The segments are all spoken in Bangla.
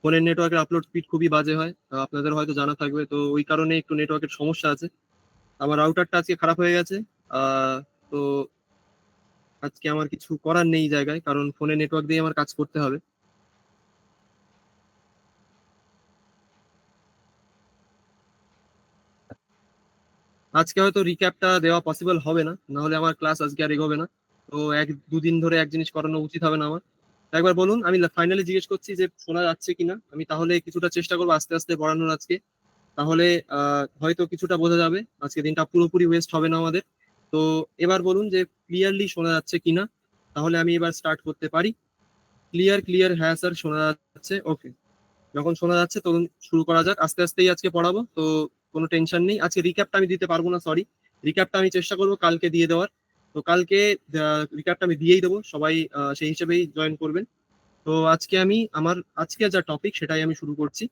ফোনের নেটওয়ার্কের আপলোড স্পিড খুবই বাজে হয়, আপনাদের হয়তো জানা থাকবে। তো ওই কারণে একটু নেটওয়ার্কের সমস্যা আছে। আমার রাউটারটা আজকে খারাপ হয়ে গেছে। তো আজকে আমার কিছু করার নেই জায়গায়, কারণ ফোনের নেটওয়ার্ক দিয়ে আমার কাজ করতে হবে। আজকে হয়তো রিক্যাপটা দেওয়া পসিবল হবে না, নাহলে আমার ক্লাস আজকে আর এগোবে না। তো এক দুদিন ধরে এক জিনিস করানো উচিত হবে না আমার। একবার বলুন, আমি ফাইনালি জিজ্ঞেস করছি যে শোনা যাচ্ছে কিনা। আমি তাহলে কিছুটা চেষ্টা করবো আস্তে আস্তে পড়ানোর আজকে। তাহলে হয়তো কিছুটা বোঝা যাবে, আজকে দিনটা পুরোপুরি ওয়েস্ট হবে না আমাদের। তো এবার বলুন যে ক্লিয়ারলি শোনা যাচ্ছে কিনা, তাহলে আমি এবার স্টার্ট করতে পারি। ক্লিয়ার ক্লিয়ার, হ্যাঁ স্যার শোনা যাচ্ছে। ওকে, যখন শোনা যাচ্ছে তখন শুরু করা যাক। আস্তে আস্তেই আজকে পড়াবো, তো কোনো টেনশন নেই। আজকে রিক্যাপটা আমি দিতে পারবো না, সরি। রিক্যাপটা আমি চেষ্টা করবো কালকে দিয়ে দেওয়ার। তো কালকে রিক্যাপটা আমি দিয়েই দেবো, সবাই সেই হিসেবেই জয়েন করবেন। তো আজকে আমি আমার আজকে যা টপিক সেটাই আমি শুরু করছি।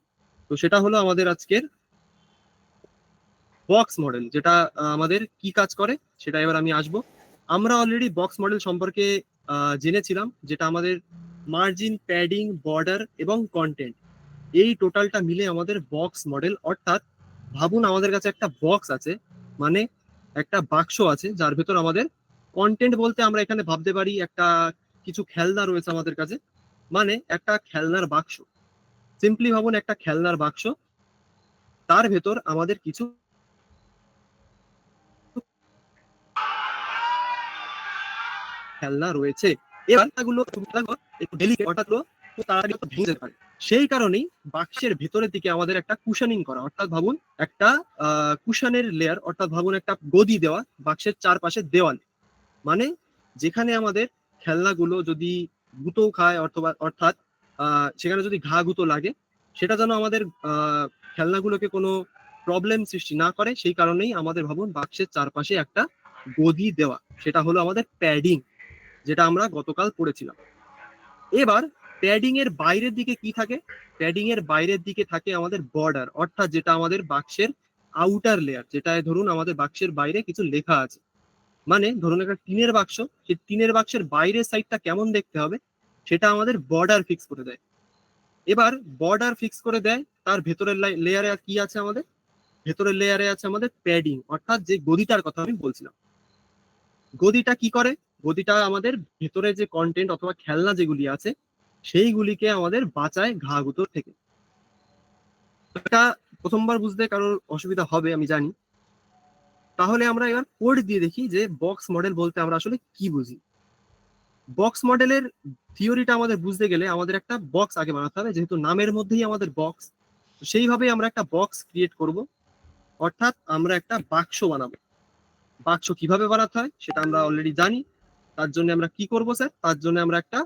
তো সেটা হলো আমাদের আজকের বক্স মডেল, যেটা আমাদের কি কাজ করে সেটা এবার আমি আসবো। আমরা অলরেডি বক্স মডেল সম্পর্কে জেনেছিলাম, যেটা আমাদের মার্জিন, প্যাডিং, বর্ডার এবং কন্টেন্ট, এই টোটালটা মিলে আমাদের বক্স মডেল। অর্থাৎ ভাবুন আমাদের কাছে একটা বক্স আছে, মানে একটা বাক্স আছে যার ভেতর আমাদের কন্টেন্ট বলতে আমরা এখানে ভাবতে পারি একটা কিছু খেলনা রয়েছে আমাদের কাছে, মানে একটা খেলনার বাক্স। সিম্পলি ভাবুন একটা খেলনার বাক্স, তার ভেতর আমাদের কিছু খেলনা রয়েছে। এবার খেলনাগুলো একটু ডেলিকেট, অর্থাৎ তো তাড়াতাড়ি ভেঙে যেতে পারে। সেই কারণেই বাক্সের ভেতরের দিকে আমাদের একটা কুশনিং করা, অর্থাৎ ভাবুন একটা কুশনের লেয়ার, অর্থাৎ ভাবুন একটা গদি দেওয়া বাক্সের চারপাশে দেওয়াল। মানে যেখানে আমাদের খেলনাগুলো যদি গুঁতো খায়, অথবা অর্থাৎ সেখানে যদি ঘা গুঁতো লাগে, সেটা যেন আমাদের খেলনাগুলোকে কোনো প্রবলেম সৃষ্টি না করে, সেই কারণেই আমাদের ভাবুন বাক্সের চারপাশে একটা গদি দেওয়া। সেটা হলো আমাদের প্যাডিং, যেটা আমরা গতকাল পড়েছিলাম। এবার প্যাডিং এর বাইরের দিকে কি থাকে? প্যাডিং এর বাইরের দিকে থাকে আমাদের বর্ডার, অর্থাৎ যেটা আমাদের বাক্সের আউটার লেয়ার, যেটা ধরুন আমাদের বাক্সের বাইরে কিছু লেখা আছে। মানে ধরুন একটা টিনের বাক্স, সেই টিনের বাক্সের বাইরের সাইডটা কেমন দেখতে হবে সেটা আমাদের বর্ডার ফিক্স করে দেয়। এবার বর্ডার ফিক্স করে দেয়, তার ভেতরের লেয়ারে কি আছে আমাদের? ভেতরের লেয়ারে আছে আমাদের প্যাডিং, অর্থাৎ যে গদিটার কথা আমি বলছিলাম। গদিটা কি করে? গদিটা আমাদের ভেতরে যে কন্টেন্ট অথবা খেলনা যেগুলি আছে সেইগুলিকে আমাদের বাঁচায় ঘা গুঁতোর থেকে। এটা প্রথমবার বুঝতে কারোর অসুবিধা হবে আমি জানি। তাহলে আমরা এবার কোড দিয়ে দেখি যে বক্স মডেল বলতে আমরা আসলে কি বুঝি। বক্স মডেলের থিওরিটা আমাদের বুঝতে গেলে আমাদের একটা বক্স আগে বানাতে হবে, যেহেতু নামের মধ্যেই আমাদের বক্স। সেইভাবেই আমরা একটা বক্স ক্রিয়েট করব, অর্থাৎ আমরা একটা বাক্স বানাবো। বাক্স কিভাবে বানাতে হয় সেটা আমরা অলরেডি জানি। তার জন্য আমরা কি করব স্যার? তার জন্য আমরা একটা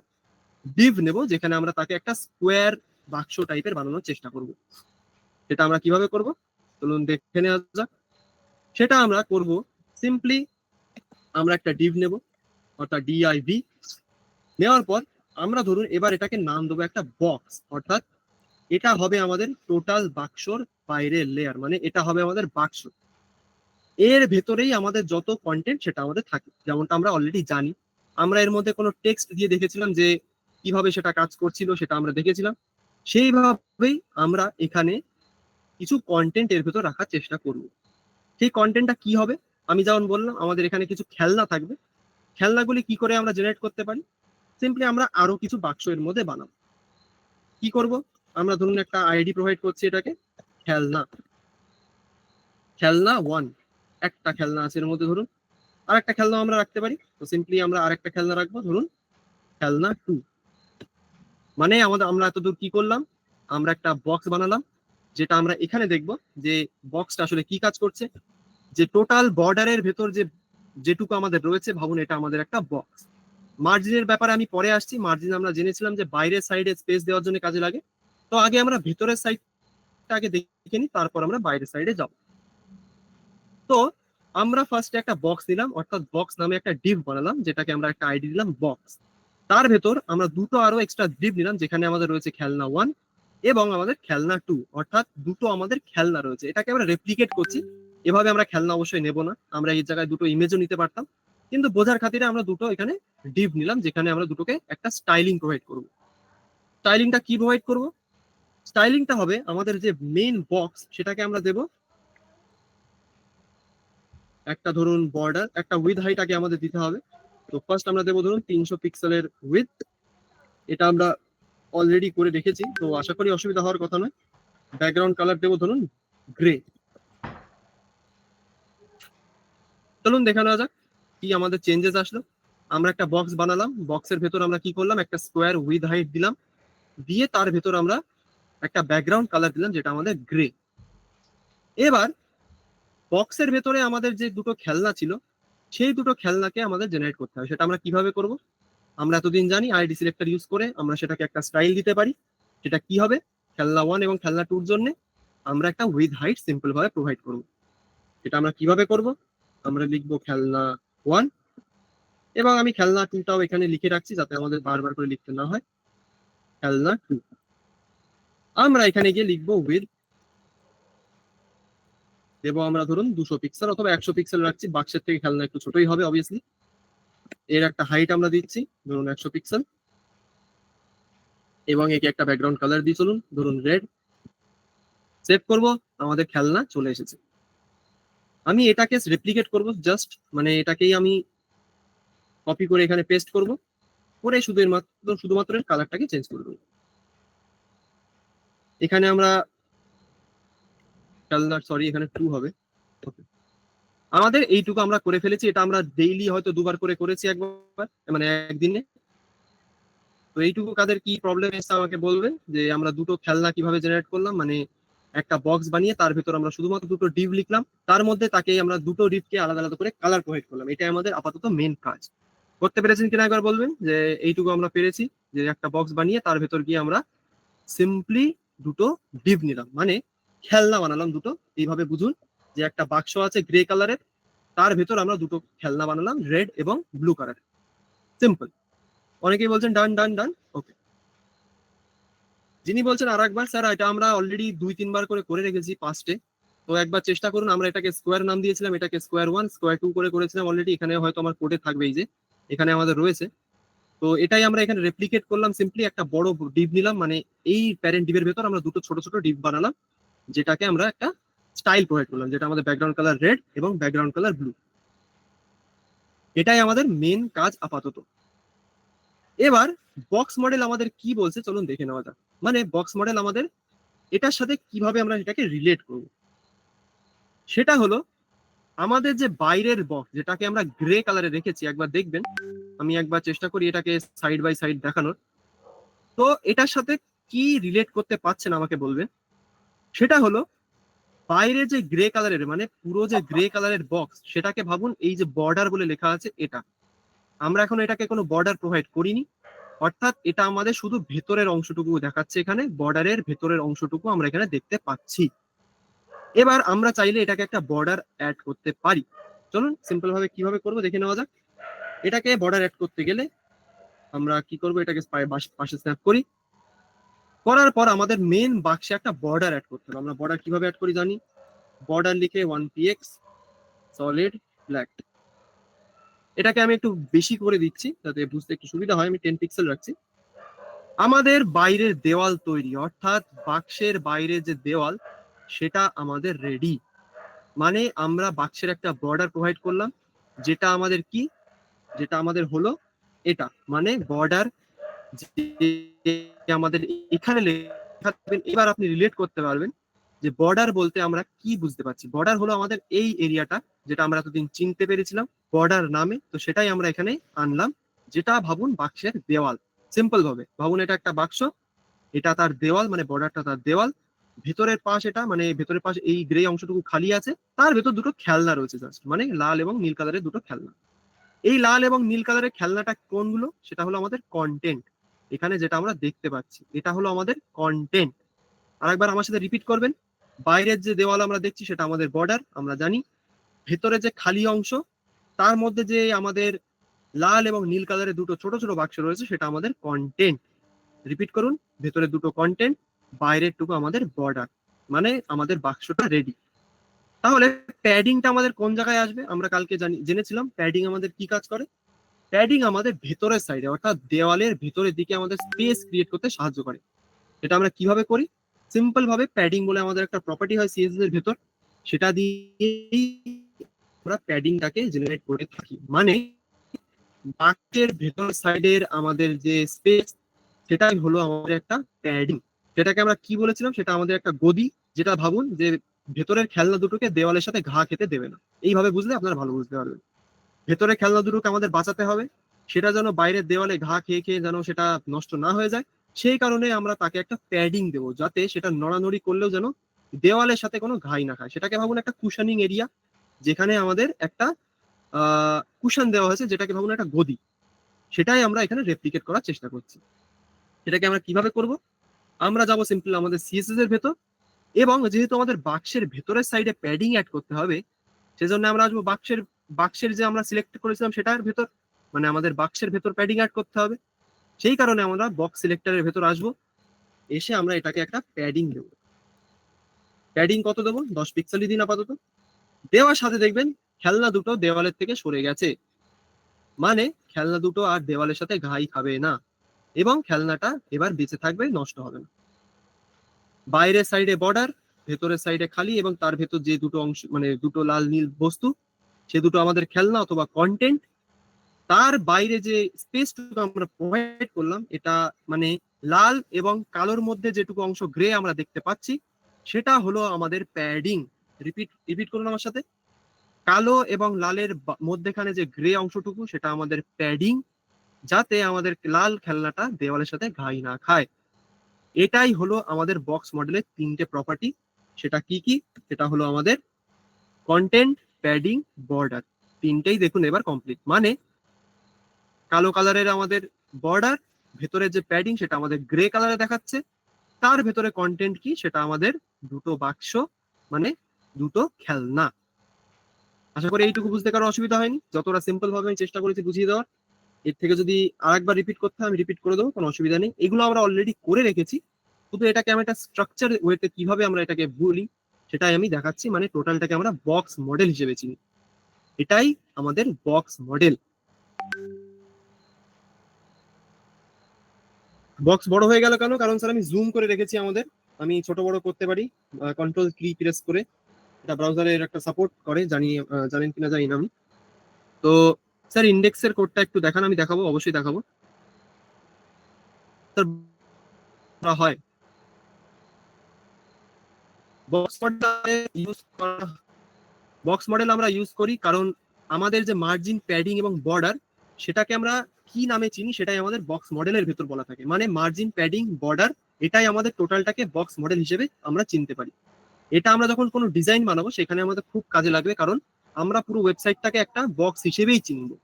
ডিভ নেব, যেখানে আমরা তাকে একটা স্কোয়ার বাক্স টাইপের বানানোর চেষ্টা করব। সেটা আমরা কিভাবে করব চলুন দেখে নেওয়া যাক। সেটা আমরা করব সিম্পলি, আমরা একটা ডিভ নেব, অর্থাৎ ডিআইভি। নেওয়ার পর আমরা ধরুন এবার এটাকে নাম দেবো একটা বক্স, অর্থাৎ এটা হবে আমাদের টোটাল বাক্সর বাইরের লেয়ার, মানে এটা হবে আমাদের বাক্স। এর ভেতরেই আমাদের যত কন্টেন্ট সেটা আমাদের থাকে, যেমনটা আমরা অলরেডি জানি। আমরা এর মধ্যে কোনো টেক্সট দিয়ে দেখেছিলাম যে কিভাবে সেটা কাজ করছিল, সেটা আমরা দেখেছিলাম। সেইভাবেই আমরা এখানে কিছু কন্টেন্ট এর ভেতর রাখার চেষ্টা করব। সেই কন্টেন্টটা কি হবে? আমি যেমন বললাম আমাদের এখানে কিছু খেলনা থাকবে। খেলনাগুলি কি করে আমরা জেনারেট করতে পারি? সিম্পলি আমরা আরো কিছু বাক্স এর মধ্যে বানাবো। কি করব? আমরা ধরুন একটা আইডি প্রোভাইড করছি এটাকে, খেলনা, খেলনা ওয়ান। একটা খেলনা আছে এর মধ্যে, ধরুন আর একটা খেলনা আমরা রাখতে পারি। তো সিম্পলি আমরা আরেকটা খেলনা রাখবো, ধরুন খেলনা টু। মানে আমরা এতদূর কি করলাম? আমরা একটা বক্স বানালাম, যেটা আমরা এখানে দেখব যে বক্সটা আসলে কি কাজ করছে। যে টোটাল বর্ডারের ভেতর যে যেটুকু আমাদের রয়েছে, ভাবুন এটা আমাদের একটা বক্স। মার্জিনের ব্যাপারে আমি পরে আসছি। মার্জিন আমরা জেনেছিলাম যে বাইরের সাইডে স্পেস দেওয়ার জন্য কাজে লাগে। তো আগে আমরা ভেতরের সাইডটা আগে দেখে নিই, তারপর আমরা বাইরের সাইডে যাব। তো আমরা ফার্স্টে একটা বক্স নিলাম, অর্থাৎ বক্স নামে একটা ডিভ বানালাম, যেটাকে আমরা একটা আইডি দিলাম বক্স। তার ভেতর আমরা দুটো আরো এক্সট্রা ডিভ নিলাম, যেখানে আমাদের রয়েছে খেলনা ওয়ান এবং আমাদের খেলনা টু, অর্থাৎ দুটো আমাদের খেলনা রয়েছে। এটাকে আমরা রেপ্লিকেট করছি। এভাবে আমরা খেলনা অবশ্যই নেব না, আমরা এই জায়গায় দুটো ইমেজও নিতে পারতাম, কিন্তু বোঝার খাতিরে আমরা দুটো এখানে ডিভ নিলাম, যেখানে আমরা দুটোকে একটা স্টাইলিং প্রোভাইড করব। স্টাইলিংটা কি প্রোভাইড করব? স্টাইলিংটা হবে আমাদের যে মেইন বক্স সেটাকে আমরা দেব একটা ধরুন বর্ডার, একটা উইথ হাইট আগে আমাদের দিতে হবে। তো ফার্স্ট আমরা দেবো ধরুন 300 পিক্সেলের উইথ, এটা আমরা অলরেডি করে রেখেছি, তো আশা করি অসুবিধা হওয়ার কথা নয়। ব্যাকগ্রাউন্ড কালার দেবো ধরুন গ্রে। চলুন দেখে নেওয়া যাক কি আমাদের চেঞ্জেস আসলো। আমরা একটা বক্স বানালাম, বক্সের ভেতর আমরা কি করলাম, একটা স্কোয়ার উইথ হাইট দিলাম, দিয়ে তার ভেতর আমরা একটা ব্যাকগ্রাউন্ড কালার দিলাম যেটা আমাদের গ্রে। এবার বক্সের ভেতরে আমাদের যে দুটো খেলনা ছিল সেই দুটো খেলনাকে আমাদের জেনারেট করতে হবে। সেটা আমরা কিভাবে করব? আমরা এতদিন জানি আইডি সিলেক্টর ইউজ করে আমরা সেটাকে একটা স্টাইল দিতে পারি। সেটা কি হবে? খেলনা 1 এবং খেলনা 2 এর জন্য আমরা একটা উইথ হাইট সিম্পল ভাবে প্রোভাইড করব। এটা আমরা কিভাবে করব? আমরা লিখবো খেলনা 1 এবং আমি খেলনা 2টাও এখানে লিখে রাখছি যাতে আমাদের বারবার করে লিখতে না হয়। খেলনা 2 আমরা এখানে গিয়ে লিখবো উইথ, দেবো আমরা ধরুন 200 পিক্সেল অথবা 100 পিক্সেল রাখছি, বাক্সের থেকে খেলনা একটু ছোটই হবে অবভিয়াসলি। এর একটা হাইট আমরা দিচ্ছি ধরুন 100 পিক্সেল এবং একে একটা ব্যাকগ্রাউন্ড কালার দিয়ে চলুন ধরুন রেড। সেভ করব, আমাদের খেলনা চলে এসেছে। আমি এটাকে রেপ্লিকেট করব, জাস্ট মানে এটাকেই আমি কপি করে এখানে পেস্ট করব, করে শুধুমাত্র কালারটাকে চেঞ্জ করে দেবো। এখানে আমরা খেলনা, সরি এখানে 2 হবে। আমাদের এইটুকু আমরা করে ফেলেছি। এটা আমরা ডেইলি হয়তো দুবার করে করেছি, একবার মানে একদিনে। তো এইটুকু কাদের কি প্রবলেম এসে আমাকে বলবেন যে আমরা দুটো খেলনা কিভাবে জেনারেট করলাম, মানে একটা বক্স বানিয়ে তার ভিতর আমরা শুধুমাত্র দুটো ডিভ লিখলাম, তার মধ্যে তাকে আমরা দুটো ডিভকে আলাদা আলাদা করে কালার প্রোভাইড করলাম। এটাই আমাদের আপাতত মেন কাজ। করতে পেরেছেন কিনা একবার বলবেন যে এইটুকু আমরা পেরেছি, যে একটা বক্স বানিয়ে তার ভেতর গিয়ে আমরা সিম্পলি দুটো ডিভ নিলাম, মানে খেলনা বানালাম দুটো। এইভাবে বুঝুন যে একটা বাক্স আছে গ্রে কালারের, তার ভেতর আমরা দুটো খেলনা বানালাম রেড এবং ব্লু কালার। সিম্পল। অনেকেই বলছেন ডান ডান ডান, ওকে। যিনি বলছেন আর একবার স্যার এটা আমরা অলরেডি 2-3 বার করে রেখেছি পাস্টে, তো একবার চেষ্টা করুন। আমরা এটাকে স্কোয়ার নাম দিয়েছিলাম, এটাকে স্কোয়ার 1 স্কোয়ার 2 করে করেছিলাম অলরেডি। এখানে হয়তো আমার কোডে থাকবে, এই যে এখানে আমাদের রয়েছে। তো এটাই আমরা এখানে রেপ্লিকেট করলাম, সিম্পলি একটা বড় ডিভ নিলাম, মানে এই প্যারেন্ট ডিভের ভেতর আমরা দুটো ছোট ছোট ডিভ বানালাম, যেটাকে আমরা একটা স্টাইল প্রোভাইড করলাম, যেটা আমাদের ব্যাকগ্রাউন্ড কালার রেড এবং ব্যাকগ্রাউন্ড কালার ব্লু। এটাই আমাদের মেন কাজ আপাতত। এবার বক্স মডেল আমাদের কি বলছে চলুন দেখে নেওয়া যাক। মানে বক্স মডেল আমাদের এটার সাথে কিভাবে আমরা এটাকে রিলেট করব, সেটা হলো আমাদের যে বাইরের বক্স যেটাকে আমরা গ্রে কালারে রেখেছি, একবার দেখবেন। আমি একবার চেষ্টা করি এটাকে সাইড বাই সাইড দেখানোর। তো এটার সাথে কি রিলেট করতে পারছেন আমাকে বলবেন। সেটা হলো বাইরে যে গ্রে কালারের, মানে পুরো যে গ্রে কালারের বক্স, সেটাকে ভাবুন এই যে বর্ডার বলে লেখা আছে এটা। আমরা এখন এটাকে কোনো বর্ডার প্রোভাইড করিনি, অর্থাৎ এটা আমাদের শুধু ভেতরের অংশটুকু দেখাচ্ছে। এখানে বর্ডারের ভেতরের অংশটুকু আমরা এখানে দেখতে পাচ্ছি। এবার আমরা চাইলে এটাকে একটা বর্ডার অ্যাড করতে পারি। চলুন সিম্পল ভাবে কিভাবে করবো দেখে নেওয়া যাক। এটাকে বর্ডার অ্যাড করতে গেলে আমরা কি করব, এটাকে পাশে স্ন্যাপ করি। করার পর আমাদের মেন বাক্সে একটা বর্ডার অ্যাড করতে হবে। আমরা বর্ডার কিভাবে অ্যাড করি জানি, বর্ডার লিখে 1px সলিড ব্ল্যাক। এটাকে আমি একটু বেশি করে দিচ্ছি যাতে বুঝতে একটু সুবিধা হয়, আমি 10 পিক্সেল রাখছি। আমাদের বাইরের দেওয়াল তৈরি, অর্থাৎ বাক্সের বাইরে যে দেওয়াল সেটা আমাদের রেডি। মানে আমরা বাক্সের একটা বর্ডার প্রোভাইড করলাম, যেটা আমাদের কি, যেটা আমাদের হলো এটা, মানে বর্ডার আমাদের এখানে লেখা থাকবেন। এবার আপনি রিলেট করতে পারবেন যে বর্ডার বলতে আমরা কি বুঝতে পারছি। বর্ডার হলো আমাদের এই এরিয়াটা, যেটা আমরা এতদিন চিনতে পেরেছিলাম বর্ডার নামে, তো সেটাই আমরা এখানে আনলাম, যেটা ভাবুন বাক্সের দেওয়াল। সিম্পল ভাবে ভাবুন এটা একটা বাক্স, এটা তার দেওয়াল, মানে বর্ডারটা তার দেওয়াল। ভেতরের পাশ এটা, মানে ভেতরের পাশ এই গ্রে অংশটুকু খালি আছে, তার ভেতর দুটো খেলনা রয়েছে জাস্ট, মানে লাল এবং নীল কালারের দুটো খেলনা। এই লাল এবং নীল কালারের খেলনাটা কোনগুলো, সেটা হলো আমাদের কন্টেন্ট। এখানে যেটা আমরা দেখতে পাচ্ছি এটা হলো আমাদের কন্টেন্ট। আরেকবার আমার সাথে রিপিট করবেন। বাইরের যে দেওয়াল আমরা দেখছি সেটা আমাদের বর্ডার, আমরা জানি। ভেতরে যে খালি অংশ, তার মধ্যে যে আমাদের লাল এবং নীল কালারের দুটো ছোট ছোট বাক্স রয়েছে, সেটা আমাদের কন্টেন্ট। রিপিট করুন, ভেতরে দুটো কন্টেন্ট, বাইরের টুকু আমাদের বর্ডার, মানে আমাদের বাক্সটা রেডি। তাহলে প্যাডিংটা আমাদের কোন জায়গায় আসবে? আমরা কালকে জেনেছিলাম প্যাডিং আমাদের কি কাজ করে। প্যাডিং আমাদের ভেতরের সাইডে অর্থাৎ দেওয়ালের ভেতরের দিকে আমাদের স্পেস ক্রিয়েট করতে সাহায্য করে। এটা আমরা কিভাবে করি? সিম্পল ভাবে প্যাডিং বলে আমাদের একটা প্রপার্টি হয় সিএসএস এর ভেতর, সেটা দিয়েই আমরা প্যাডিংটাকে জেনারেট করে থাকি। মানে বাক্যের ভেতর সাইডের আমাদের যে স্পেস, সেটাই হলো আমাদের একটা প্যাডিং। যেটাকে আমরা কি বলেছিলাম, সেটা আমাদের একটা গদি। যেটা ভাবুন যে ভেতরের খেলনা দুটোকে দেওয়ালের সাথে ঘা খেতে দেবে না। এইভাবে বুঝলে আপনারা ভালো বুঝতে পারবেন। ভেতরে খেলনা দুটোকে আমাদের বাঁচাতে হবে, সেটা যেন বাইরের দেওয়ালে ঘা খেয়ে খেয়ে যেন সেটা নষ্ট না হয়ে যায়। সেই কারণে আমরা তাকে একটা প্যাডিং দেবো, যাতে সেটা নড়ানড়ি করলেও যেন দেওয়ালের সাথে কোনো ঘাই না খায়। সেটাকে ভাবুন একটা কুশনিং এরিয়া, যেখানে আমাদের একটা কুশন দেওয়া হয়েছে, যেটাকে ভাবুন একটা গদি। সেটাই আমরা এখানে রেপ্লিকেট করার চেষ্টা করছি। সেটাকে আমরা কিভাবে করব? আমরা যাব সিম্পল আমাদের সিএসএস এর ভেতর, এবং যেহেতু আমাদের বাক্সের ভেতরের সাইডে প্যাডিং অ্যাড করতে হবে, সেজন্য আমরা আসবো বাক্সের বাক্সের যে আমরা সিলেক্ট করেছিলাম সেটার ভেতর, মানে আমাদের বাক্সের ভেতর প্যাডিং অ্যাড করতে হবে। সেই কারণে আমরা বক্স সিলেক্টরের ভেতর আসবো, এসে আমরা এটাকে একটা প্যাডিং দেবো। প্যাডিং কত দেবো? 10 পিক্সেলই দিন আপাতত। দেওয়ার সাথে দেখবেন খেলনা দুটো দেওয়ালের থেকে সরে গেছে, মানে খেলনা দুটো আর দেওয়ালের সাথে ঘাই খাবে না, এবং খেলনাটা এবার বেঁচে থাকবে, নষ্ট হবে না। বাইরের সাইডে বর্ডার, ভেতরের সাইডে খালি, এবং তার ভেতর যে দুটো অংশ মানে দুটো লাল নীল বস্তু, সে দুটো আমাদের খেলনা অথবা কন্টেন্ট। তার বাইরে যে স্পেসটুকু আমরা প্রোভাইড করলাম, এটা মানে লাল এবং কালোর মধ্যে যেটুকু অংশ গ্রে আমরা দেখতে পাচ্ছি, সেটা হলো আমাদের প্যাডিং। রিপিট রিপিট করুন আমার সাথে। কালো এবং লালের মধ্যেখানে যে গ্রে অংশটুকু, সেটা আমাদের প্যাডিং, যাতে আমাদের লাল খেলনাটা দেওয়ালের সাথে ঘাই না খায়। এটাই হলো আমাদের বক্স মডেলের তিনটে প্রপার্টি। সেটা কি কি? সেটা হলো আমাদের কন্টেন্ট, প্যাডিং, বর্ডার। তিনটেই দেখুন এবার কমপ্লিট। মানে কালো কালারের আমাদের বর্ডার, ভেতরের যে প্যাডিং সেটা আমাদের গ্রে কালারে দেখাচ্ছে, তার ভেতরে কন্টেন্ট কি, সেটা আমাদের দুটো বাক্স, মানে দুটো খেলনা। আশা করি এইটুকু বুঝতে কারো অসুবিধা হয়নি। যতটা সিম্পল ভাবে আমি চেষ্টা করেছি বুঝিয়ে দেওয়ার। এর থেকে যদি আরেকবার রিপিট করতে হয় আমি রিপিট করে দেবো, কোনো অসুবিধা নেই। এগুলো আমরা অলরেডি করে রেখেছি, শুধু এটাকে আমি একটা স্ট্রাকচার ওয়েতে কিভাবে আমরা এটাকে বলি সেটাই আমি দেখাচ্ছি। মানে টোটালটাকে আমরা বক্স মডেল হিসেবে চিনি। এটাই আমাদের বক্স মডেল। বক্স বড় হয়ে গেল কেন? কারণ স্যার আমি জুম করে রেখেছি আমাদের। আমি ছোট বড় করতে পারি কন্ট্রোল কি প্রেস করে। এটা ব্রাউজারের একটা সাপোর্ট করে, জানেন কিনা জানি না আমি। তো স্যার ইন্ডেক্সের কোডটা একটু দেখান, আমি দেখাবো, অবশ্যই দেখাবো স্যার। হয় বক্স মডেল ইউজ করা, বক্স মডেল আমরা ইউজ করি কারণ আমাদের যে মার্জিন, প্যাডিং এবং বর্ডার, সেটাকে আমরা কি নামে চিনি সেটাই আমাদের বক্স মডেলের ভেতর বলা থাকে। মানে মার্জিন, প্যাডিং, বর্ডার, এটাই আমাদের টোটালটাকে বক্স মডেল হিসেবে আমরা চিনতে পারি। এটা আমরা যখন কোনো ডিজাইন বানাবো সেখানে আমাদের খুব কাজে লাগবে, কারণ আমরা পুরো ওয়েবসাইটটাকে একটা বক্স হিসেবেই চিনবো।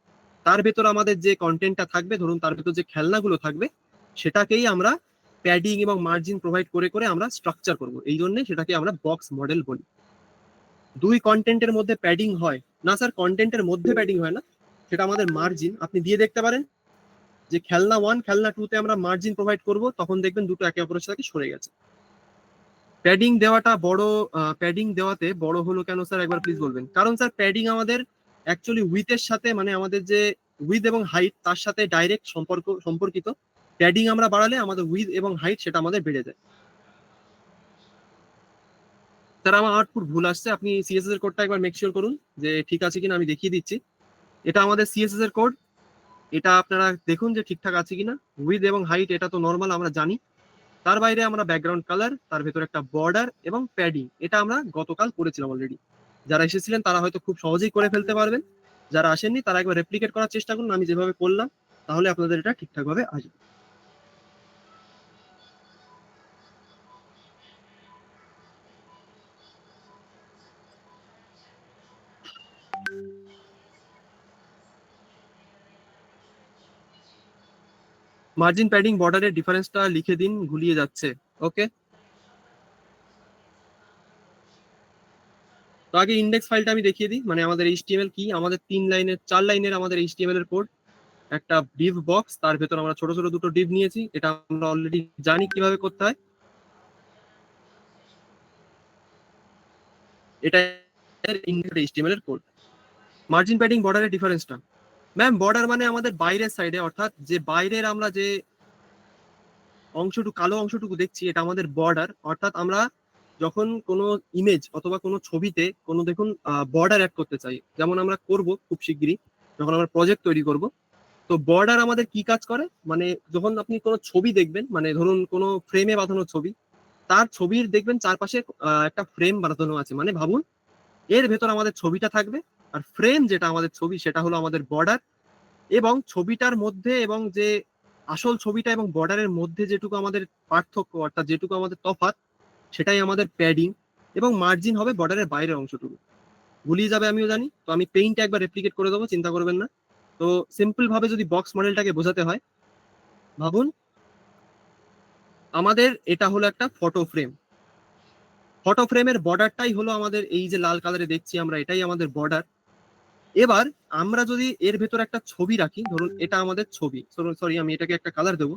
তার ভেতর আমাদের যে কন্টেন্টটা থাকবে, ধরুন তার ভেতর যে খেলনাগুলো থাকবে, সেটাকেই আমরা প্যাডিং এবং মার্জিন প্রোভাইড করে করে আমরা স্ট্রাকচার করব। এই জন্য সেটাকে আমরা বক্স মডেল বলি। দুই কন্টেন্টের মধ্যে প্যাডিং হয় না স্যার? কন্টেন্টের মধ্যে প্যাডিং হয় না, সেটা আমাদের মার্জিন। আপনি দিয়ে দেখতে পারেন যে খেলনা 1 খেলনা 2 তে আমরা মার্জিন প্রোভাইড করব, তখন দেখবেন দুটো একে অপরের সাথে সরে গেছে। প্যাডিং দেওয়াটা বড়, প্যাডিং দেওয়াতে বড় হলো কেন স্যার, একবার প্লিজ বলবেন। কারণ স্যার প্যাডিং আমাদের অ্যাকচুয়ালি উইথের সাথে, মানে আমাদের যে উইথ এবং হাইট, তার সাথে ডাইরেক্ট সম্পর্কিত। প্যাডিং আমরা বাড়ালে আমাদের উইথ এবং হাইট সেটা আমাদের বেড়ে যায়। স্যার আমার আউটপুট ভুল আসছে, আপনি সিএসএস এর কোডটা একবার মেক শিওর করুন যে ঠিক আছে কিনা, আমি দেখিয়ে দিচ্ছি। এটা আমাদের সিএসএস এর কোড, এটা আপনারা দেখুন যে ঠিকঠাক আছে কিনা। উইথ এবং হাইট এটা তো নর্মাল আমরা জানি। তার বাইরে আমরা ব্যাকগ্রাউন্ড কালার, তার ভেতরে একটা বর্ডার এবং প্যাডিং, এটা আমরা গতকাল করেছিলাম অলরেডি। যারা এসেছিলেন তারা হয়তো খুব সহজেই করে ফেলতে পারবেন, যারা আসেননি তারা একবার রেপ্লিকেট করার চেষ্টা করুন আমি যেভাবে করলাম, তাহলে আপনাদের এটা ঠিকঠাক ভাবে আসবে। মার্জিন, প্যাডিং, বর্ডারের ডিফারেন্সটা লিখে দিন, গুলিয়ে যাচ্ছে। ওকে, তো আগে ইন্ডেক্স ফাইলটা আমি দেখিয়ে দিই। মানে আমাদের এইচটিএমএল কি, আমাদের 3 লাইনের 4 লাইনের আমাদের এইচটিএমএল এর কোড। একটা ডিভ বক্স, তার ভেতর আমরা ছোট ছোট দুটো ডিভ নিয়েছি, এটা আমরা অলরেডি জানি কিভাবে করতে হয়। এটা এইচটিএমএল এর কোড। মার্জিন, প্যাডিং, বর্ডারের ডিফারেন্সটা ম্যাম বর্ডার মানে আমাদের বাইরের সাইডে, অর্থাৎ যে বাইরের আমরা যে অংশটুকু, কালো অংশটুকু দেখছি, এটা আমাদের বর্ডার। অর্থাৎ আমরা যখন কোনো ইমেজ অথবা কোনো ছবিতে কোনো দেখুন বর্ডার অ্যাড করতে চাই, যেমন আমরা করব খুব শিগগিরই যখন আমরা প্রজেক্ট তৈরি করব, তো বর্ডার আমাদের কি কাজ করে, মানে যখন আপনি কোনো ছবি দেখবেন, মানে ধরুন কোনো ফ্রেমে বাঁধানো ছবি, তার ছবির দেখবেন চারপাশে একটা ফ্রেম বাঁধানো আছে, মানে ভাবুন এর ভেতর আমাদের ছবিটা থাকবে, আর ফ্রেম যেটা আমাদের ছবি সেটা হলো আমাদের বর্ডার, এবং ছবিটার মধ্যে এবং যে আসল ছবিটা এবং বর্ডারের মধ্যে যেটুকু আমাদের পার্থক্য, অর্থাৎ যেটুকু আমাদের তফাৎ, সেটাই আমাদের প্যাডিং, এবং মার্জিন হবে বর্ডারের বাইরের অংশটুকু। ভুলিয়ে যাবে আমিও জানি, তো আমি পেইন্ট একবার রেপ্লিকেট করে দেবো, চিন্তা করবেন না। তো সিম্পল ভাবে যদি বক্স মডেলটাকে বোঝাতে হয়, ভাবুন আমাদের এটা হলো একটা ফটো ফ্রেম। ফটো ফ্রেমের বর্ডারটাই হলো আমাদের এই যে লাল কালারে দেখছি আমরা, এটাই আমাদের বর্ডার। এবার আমরা যদি এর ভেতর একটা ছবি রাখি, ধরুন এটা আমাদের ছবি, সরি আমি এটাকে একটা কালার দেবো,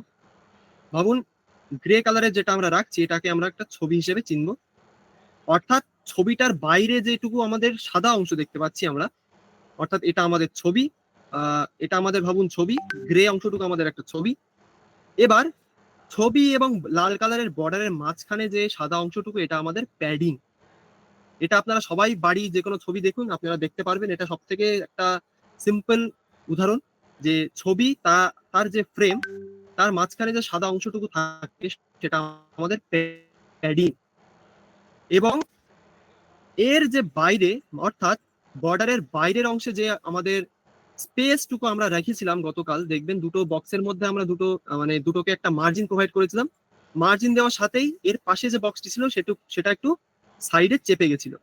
ভাবুন গ্রে কালারের যেটা আমরা রাখছি এটাকে আমরা একটা ছবি হিসেবে চিনবো। অর্থাৎ ছবিটার বাইরে যেটুকু আমাদের সাদা অংশ দেখতে পাচ্ছি আমরা, অর্থাৎ এটা আমাদের ছবি, এটা আমাদের ভাবুন ছবি, গ্রে অংশটুকু আমাদের একটা ছবি। এবার ছবি এবং লাল কালারের বর্ডারের মাঝখানে যে সাদা অংশটুকু, এটা আমাদের প্যাডিং। এটা আপনারা সবাই বাড়ি যে কোনো ছবি দেখুন, আপনারা দেখতে পারবেন, এটা সব থেকে একটা সিম্পল উদাহরণ, যে ছবি তার যে ফ্রেম, তার মাঝখানে যে সাদা অংশটুকু থাকে সেটা আমাদের প্যাডিং। এবং এর যে বাইরে, অর্থাৎ বর্ডারের বাইরের অংশে যে আমাদের স্পেসটুকু আমরা রেখেছিলাম গতকাল, দেখবেন দুটো বক্সের মধ্যে আমরা মানে দুটোকে একটা মার্জিন প্রোভাইড করেছিলাম। মার্জিন দেওয়ার সাথেই এর পাশে যে বক্সটি ছিল সেটা একটু সাইডে চেপে গেছিল,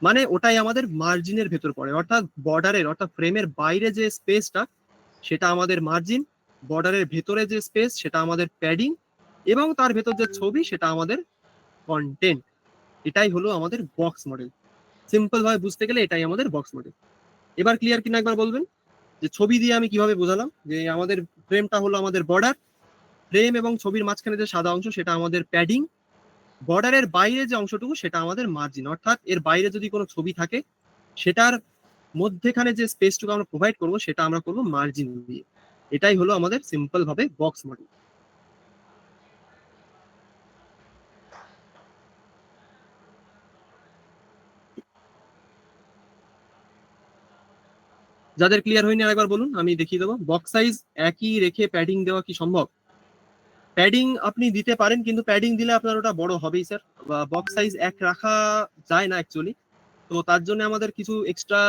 মানে ওটাই আমাদের মার্জিনের ভেতর পড়ে। অর্থাৎ বর্ডারের, অর্থাৎ ফ্রেমের বাইরে যে স্পেসটা সেটা আমাদের মার্জিন, বর্ডারের ভেতরে যে স্পেস সেটা আমাদের প্যাডিং, এবং তার ভেতর যে ছবি সেটা আমাদের কন্টেন্ট। এটাই হলো আমাদের বক্স মডেল। সিম্পল ভাবে বুঝতে গেলে এটাই আমাদের বক্স মডেল। এবার ক্লিয়ার কিনা একবার বলবেন, যে ছবি দিয়ে আমি কিভাবে বোঝালাম যে আমাদের ফ্রেমটা হলো আমাদের বর্ডার, ফ্রেম এবং ছবির মাঝখানে যে সাদা অংশ সেটা আমাদের প্যাডিং, বর্ডারের বাইরে যে অংশটুকু সেটা আমাদের মার্জিন। অর্থাৎ এর বাইরে যদি কোনো ছবি থাকে, সেটার মধ্যেখানে যে স্পেসটুকু আমরা প্রোভাইড করব সেটা আমরা করব মার্জিন দিয়ে। এটাই হলো আমাদের সিম্পল ভাবে বক্স মডেল। যাদের ক্লিয়ার হয়নি আরেকবার বলুন, আমি দেখিয়ে দেবো। বক্স সাইজ একই রেখে প্যাডিং দেওয়া কি সম্ভব? প্যাডিং আপনি দিতে পারেন, কিন্তু প্যাডিং দিলে আপনার ওটা বড় হবেই স্যার। বক্স সাইজ এক রাখা যায় না অ্যাকচুয়ালি। তো তার জন্য আমাদের কিছু এক্সট্রা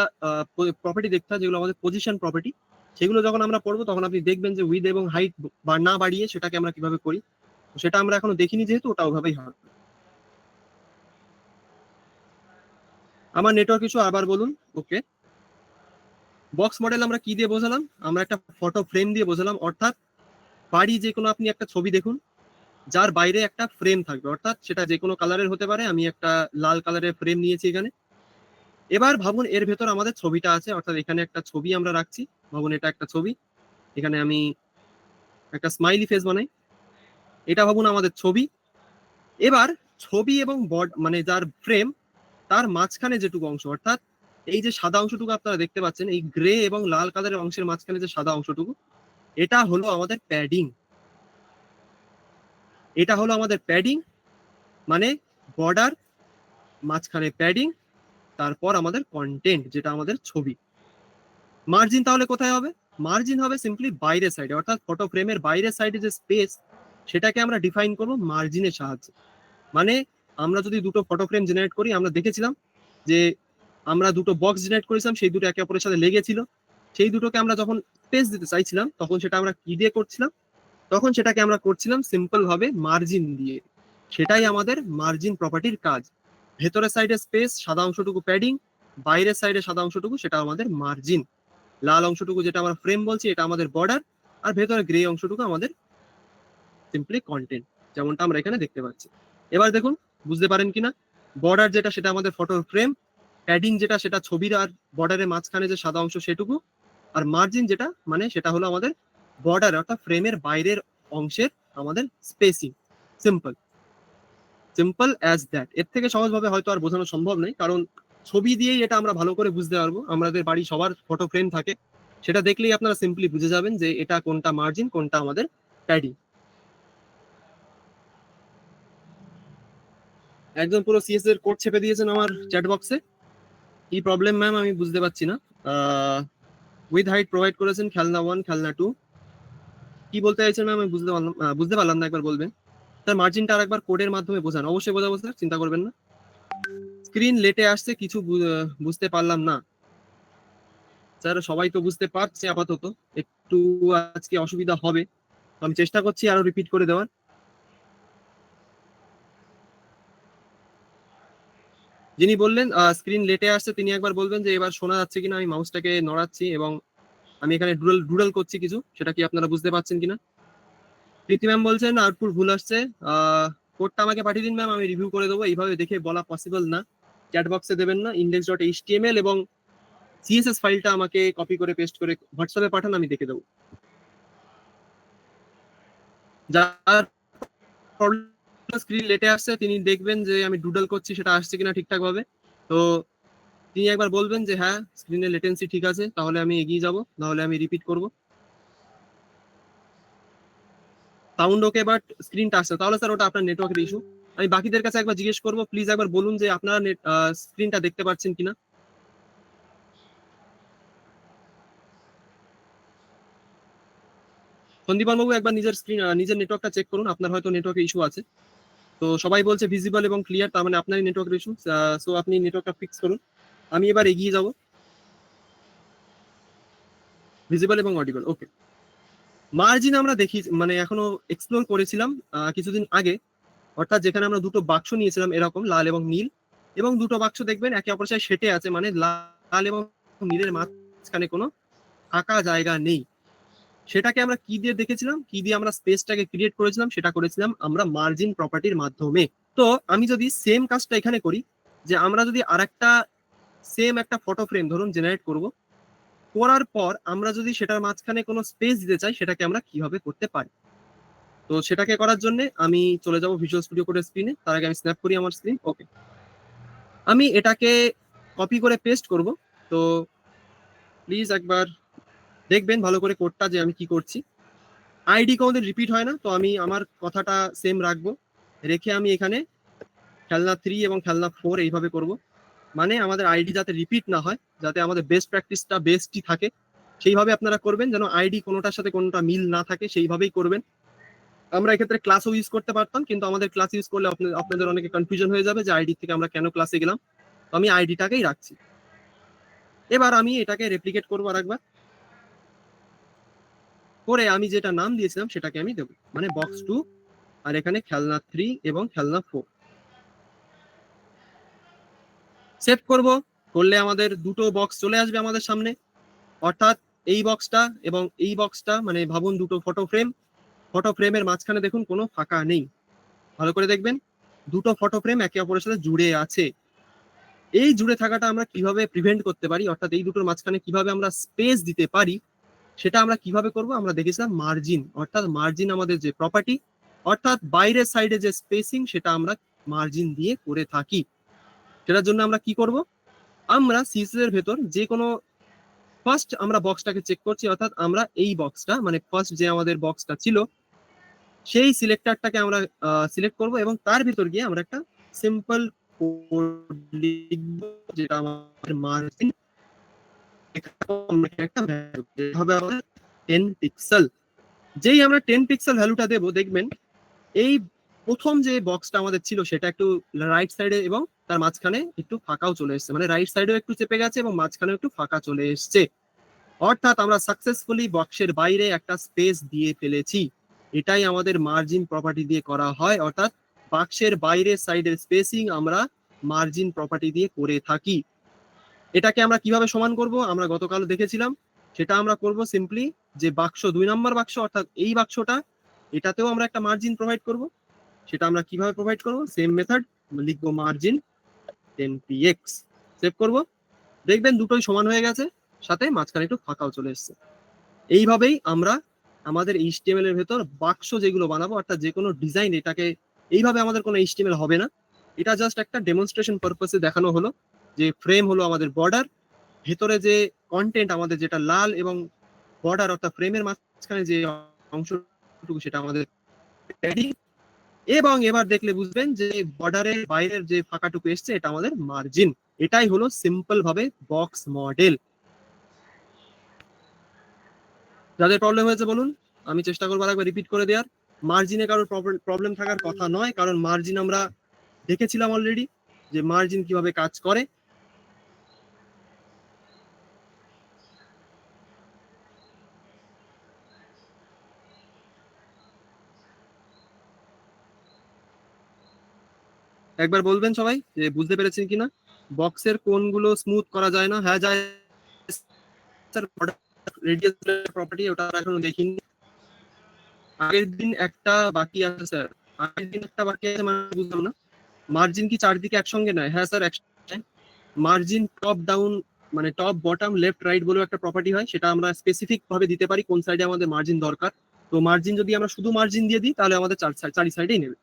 প্রপার্টি দেখতে হয়, যেগুলো আমাদের পজিশন প্রপার্টি। সেগুলো যখন আমরা পড়বো তখন আপনি দেখবেন যে উইথ এবং হাইট না বাড়িয়ে সেটাকে আমরা কিভাবে করি। সেটা আমরা এখনো দেখিনি, যেহেতু ওটা ওভাবেই হবে। আমার নেটওয়ার্ক কিছু আবার বলুন। ওকে, বক্স মডেল আমরা কি দিয়ে বোঝালাম? আমরা একটা ফটো ফ্রেম দিয়ে বোঝালাম। অর্থাৎ বাড়ি যে কোনো আপনি একটা ছবি দেখুন, যার বাইরে একটা ফ্রেম থাকবে, অর্থাৎ সেটা যে কোনো কালারের হতে পারে। আমি একটা লাল কালারের ফ্রেম নিয়েছি এখানে। এবার ভাবুন এর ভেতর আমাদের ছবিটা আছে, অর্থাৎ এখানে একটা ছবি আমরা রাখছি। ভাবুন এটা একটা ছবি, এখানে আমি একটা স্মাইলি ফেস বানাই, এটা ভাবুন আমাদের ছবি। এবার ছবি এবং মানে যার ফ্রেম, তার মাঝখানে যেটুকু অংশ, অর্থাৎ এই যে সাদা অংশটুকু আপনারা দেখতে পাচ্ছেন, এই গ্রে এবং লাল কালারের অংশের মাঝখানে যে সাদা অংশটুকু, এটা হলো আমাদের প্যাডিং। এটা হলো আমাদের প্যাডিং, মানে বর্ডার, মাঝখানে প্যাডিং, তারপর আমাদের কন্টেন্ট যেটা আমাদের ছবি। মার্জিন তাহলে কোথায় হবে? মার্জিন হবে সিম্পলি বাইরের সাইডে, অর্থাৎ ফটো ফ্রেমের বাইরের সাইডে যে স্পেস, সেটাকে আমরা ডিফাইন করব মার্জিনের সাহায্যে। মানে আমরা যদি দুটো ফটো ফ্রেম জেনারেট করি, আমরা দেখেছিলাম যে আমরা দুটো বক্স জেনারেট করেছিলাম, সেই দুটো একে অপরের সাথে লেগেছিল। সেই দুটোকে আমরা যখন স্পেস দিতে চাইছিলাম, তখন সেটা আমরা কি দিয়ে করছিলাম? তখন সেটাকে আমরা করছিলাম সিম্পল ভাবে মার্জিন দিয়ে। সেটাই আমাদের মার্জিন প্রপার্টির কাজ। ভেতরের সাইডে স্পেস, সাদা অংশটুকু প্যাডিং, বাইরের সাইডে সাদা অংশটুকু সেটা আমাদের মার্জিন। লাল অংশটুকু যেটা আমরা ফ্রেম বলছি এটা আমাদের বর্ডার, আর ভেতরে গ্রে অংশটুকু আমাদের সিম্পলি কন্টেন্ট, যেমনটা আমরা এখানে দেখতে পাচ্ছি। এবার দেখুন বুঝতে পারেন কিনা। বর্ডার যেটা সেটা আমাদের ফটোর ফ্রেম, প্যাডিং যেটা সেটা ছবির আর বর্ডারের মাঝখানে যে সাদা অংশ সেটুকু, আর মার্জিন যেটা মানে সেটা হলো আমাদের বর্ডার, অর্থাৎ ফ্রেমের বাইরের অংশের আমাদের spacing. Simple, simple as that. এর থেকে সহজভাবে হয়তো আর বোঝানো সম্ভব নেই, কারণ ছবি দিয়েই এটা আমরা ভালো করে বুঝতে পারবো। আমাদের বাড়ি সবার ফটো ফ্রেম থাকে, সেটা দেখলেই আপনারা সিম্পলি বুঝে যাবেন যে এটা কোনটা মার্জিন, কোনটা আমাদের প্যাডিং। একদম পুরো সিএস এর কোড ছেপে দিয়েছেন আমার চ্যাট বক্সে। কি প্রবলেম ম্যাম আমি বুঝতে পারছি না। উইথ হাইট প্রোভাইড করেছেন খেলনা 1 খেলনা 2, কি বলতে চাইছেন ম্যাম আমি বুঝতে পারলাম না, একবার বলবেন? তার মার্জিনটা আরেকবার কোডের মাধ্যমে বোঝান। অবশ্যই বোঝাবো স্যার, চিন্তা করবেন না। স্ক্রিন লেটে আসছে, কিছু বুঝতে পারলাম না স্যার। সবাই তো বুঝতে পারছে আপাতত, একটু আজকে অসুবিধা হবে, তো আমি চেষ্টা করছি আরো রিপিট করে দেওয়ার। যিনি বললেন স্ক্রিন লেটে আসছে, তিনি একবার বলবেন যে এবার শোনা যাচ্ছে কিনা। আমি মাউসটাকে নড়াচ্ছি এবং আমি এখানে ডুডল ডুডল করছি কিছু, সেটা কি আপনারা বুঝতে পারছেন কিনা? প্রীতি ম্যাম বলছেন আউটপুট ভুল আসছে, কোডটা আমাকে পাঠিয়ে দিন ম্যাম, আমি রিভিউ করে দেবো। এইভাবে দেখে বলা পসিবল না, চ্যাট বক্সে দেবেন না। index.html এবং সিএসএস ফাইলটা আমাকে কপি করে পেস্ট করে হোয়াটসঅ্যাপে পাঠান, আমি দেখে দেবো। যার স্ক্রিন লেটে আসছে তিনি দেখবেন যে আমি ডুডল করছি সেটা আসছে কিনা ঠিকঠাক ভাবে। তো তিনি একবার বলবেন যে হ্যাঁ স্ক্রিনের লেটেন্সি ঠিক আছে, তাহলে আমি এগিয়ে যাব, নাহলে আমি রিপিট করব। সাউন্ড ওকে বাট স্ক্রিনটা আসছে, তাহলে স্যার ওটা আপনার নেটওয়ার্কের ইস্যু। আমি বাকিদের কাছে একবার জিজ্ঞেস করবো, প্লিজ একবার বলুন যে আপনারা স্ক্রিনটা দেখতে পাচ্ছেন কিনা। সন্দীপন বাবু একবার নিজের স্ক্রিন নিজের নেটওয়ার্কটা চেক করুন, আপনার হয়তো নেটওয়ার্কের ইস্যু আছে। তো সবাই বলছে ভিজিবল এবং ক্লিয়ার, তার মানে আপনারই নেটওয়ার্কের ইস্যু। সো আপনি নেটওয়ার্কটা ফিক্স করুন, আমি এবার এগিয়ে যাব। ভিজিবল এবং অডিবল, ওকে। মার্জিন আমরা দেখি মানে এখনো এক্সপ্লোর করেছিলাম কিছুদিন আগে, অর্থাৎ যেখানে আমরা দুটো বাক্স নিয়েছিলাম এরকম লাল এবং নীল, এবং দুটো বাক্স দেখবেন একে অপরের সাথে সেটে আছে, মানে লাল এবং নীলের মাঝখানে কোনো ফাঁকা জায়গা নেই। সেটাকে আমরা কি দিয়ে দেখেছিলাম, কি দিয়ে আমরা স্পেসটাকে ক্রিয়েট করেছিলাম, সেটা করেছিলাম আমরা মার্জিন প্রপার্টির মাধ্যমে। তো আমি যদি সেম কাজটা এখানে করি, যে আমরা যদি আরেকটা সেম একটা ফটো ফ্রেম ধরুন জেনারেট করব, করার পর আমরা যদি সেটার মাঝখানে কোনো স্পেস দিতে চাই, সেটাকে আমরা কিভাবে করতে পারি। তো সেটাকে করার জন্য আমি চলে যাব ভিজুয়াল স্টুডিও কোডের স্ক্রিনে। তার আগে আমি স্ন্যাপ করি আমার স্ক্রিন, ওকে। আমি এটাকে কপি করে পেস্ট করব। তো প্লিজ একবার দেখবেন ভালো করে কোডটা যে আমি কি করছি। আইডি কোনোদিন রিপিট হয় না, তো আমি আমার কথাটা সেম রাখবো, রেখে আমি এখানে খেলনা 3 এবং খেলনা 4 এইভাবে করব। মানে আমাদের আইডি যাতে রিপিট না হয়, যাতে আমাদের বেস্ট প্র্যাকটিসটা বেস্টই থাকে, সেইভাবে আপনারা করবেন, যেন আইডি কোনোটার সাথে কোনোটা মিল না থাকে, সেইভাবেই করবেন। আমরা এক্ষেত্রে ক্লাসও ইউজ করতে পারতাম, কিন্তু আমাদের ক্লাস ইউজ করলে আপনাদের অনেকে কনফিউশন হয়ে যাবে যে আইডি থেকে আমরা কেন ক্লাসে গেলাম। তো আমি আইডিটাকেই রাখছি। এবার আমি এটাকে রেপ্লিকেট করবো আরেকবার, করে আমি যেটা নাম দিয়েছিলাম সেটাকে আমি দেবো, মানে বক্স 2, আর এখানে খেলনা 3 এবং খেলনা 4। সেভ করব, করলে আমাদের দুটো বক্স চলে আসবে আমাদের সামনে, অর্থাৎ এই বক্সটা এবং এই বক্সটা, মানে ভাবুন দুটো ফটো ফ্রেম। ফটো ফ্রেমের মাঝখানে দেখুন কোনো ফাঁকা নেই, ভালো করে দেখবেন, দুটো ফটো ফ্রেম একে অপরের সাথে জুড়ে আছে। এই জুড়ে থাকাটা আমরা কিভাবে প্রিভেন্ট করতে পারি, অর্থাৎ এই দুটোর মাঝখানে কিভাবে আমরা স্পেস দিতে পারি, সেটা আমরা কিভাবে করব, আমরা দেখেছিলাম মার্জিন। অর্থাৎ মার্জিন আমাদের যে প্রপার্টি, অর্থাৎ বাইরের সাইডে যে স্পেসিং, সেটা আমরা মার্জিন দিয়ে করে থাকি। সেটার জন্য আমরা কি করব, আমরা সিএসএস এর ভেতর যে কোনো ফার্স্ট আমরা বক্সটাকে চেক করছি, অর্থাৎ আমরা এই বক্সটা, মানে ফার্স্ট যে আমাদের বক্সটা ছিল, সেই সিলেক্টরটাকে আমরা সিলেক্ট করব এবং তার ভিতর গিয়ে আমরা একটা সিম্পল কোড লিখব, যেটা আমাদের মার্জিন একটা ভ্যালু হবে আমাদের 10 পিক্সেল। যেই আমরা 10 পিক্সেল ভ্যালুটা দেবো, দেখবেন এই প্রথম যে বক্সটা আমাদের ছিল সেটা একটু রাইট সাইডে এবং তার মাঝখানে একটু ফাঁকাও চলে এসেছে, মানে রাইট সাইডেও একটু চেপে গেছে এবং মাঝখানে একটু ফাঁকা চলে এসেছে। অর্থাৎ আমরা সাকসেসফুলি বক্সের বাইরে একটা স্পেস দিয়ে ফেলেছি। এটাই আমাদের মার্জিন প্রপার্টি দিয়ে করা হয়, অর্থাৎ বাক্সের বাইরের সাইডের স্পেসিং আমরা মার্জিন প্রপার্টি দিয়ে করে থাকি। এটাকে আমরা কিভাবে সমান করব, আমরা গতকাল দেখেছিলাম। সেটা আমরা করব সিম্পলি, যে বাক্স 2 নম্বর বাক্স, অর্থাৎ এই বাক্সটা, এটাতেও আমরা একটা মার্জিন প্রোভাইড করব। সেটা আমরা কিভাবে প্রোভাইড করব, সেম মেথড, লিখবো মার্জিন 10px, সেভ করব। দেখবেন দুটোই সমান হয়ে গেছে, সাথে মাঝখানে একটু ফাঁকাও চলে এসেছে। এইভাবেই আমরা আমাদের এইচটিএমএল এর ভেতর বাক্স যেগুলো বানাবো, অর্থাৎ যে কোনো ডিজাইন, এটাকে এইভাবে আমাদের কোনো এইচটিএমএল হবে না। এটা জাস্ট একটা ডেমনস্ট্রেশন পারপাসে দেখানো হলো, যে ফ্রেম হলো আমাদের বর্ডার, ভেতরে যে কন্টেন্ট আমাদের যেটা লাল এবং বর্ডার অর্থাৎ ফ্রেমের মাঝখানে যে অংশটুকু সেটা আমাদের প্যাডিং, এবং এবার দেখলে বুঝবেন যে বর্ডারের বাইরের যে ফাঁকাটুকু এসছে এটা আমাদের মার্জিন। এটাই হলো সিম্পল ভাবে বক্স মডেল। যাদের প্রবলেম হয়েছে বলুন, আমি চেষ্টা করবো আরেকবার রিপিট করে দেওয়ার। মার্জিনে কারোর প্রবলেম থাকার কথা নয়, কারণ মার্জিন আমরা দেখেছিলাম অলরেডি যে মার্জিন কিভাবে কাজ করে। একবার বলবেন সবাই যে বুঝতে পেরেছেন কিনা। বক্সের কোণগুলো স্মুথ করা যায় না? হ্যাঁ যায় স্যার। রেডিয়াস প্রপার্টি ওটা এখনো দেখিনি। আগের দিন একটা বাকি আছে স্যার, আগের দিন একটা বাকি আছে মানে বুঝলাম না। মার্জিন কি চারদিকে একসঙ্গে নেয়? হ্যাঁ স্যার একসঙ্গে। মার্জিন টপ ডাউন মানে টপ বটম লেফট রাইট বলেও একটা প্রপার্টি হয়, সেটা আমরা স্পেসিফিক ভাবে দিতে পারি কোন সাইডে আমাদের মার্জিন দরকার। তো মার্জিন যদি আমরা শুধু মার্জিন দিয়ে দিই তাহলে আমাদের চারি সাইডেই নেবে।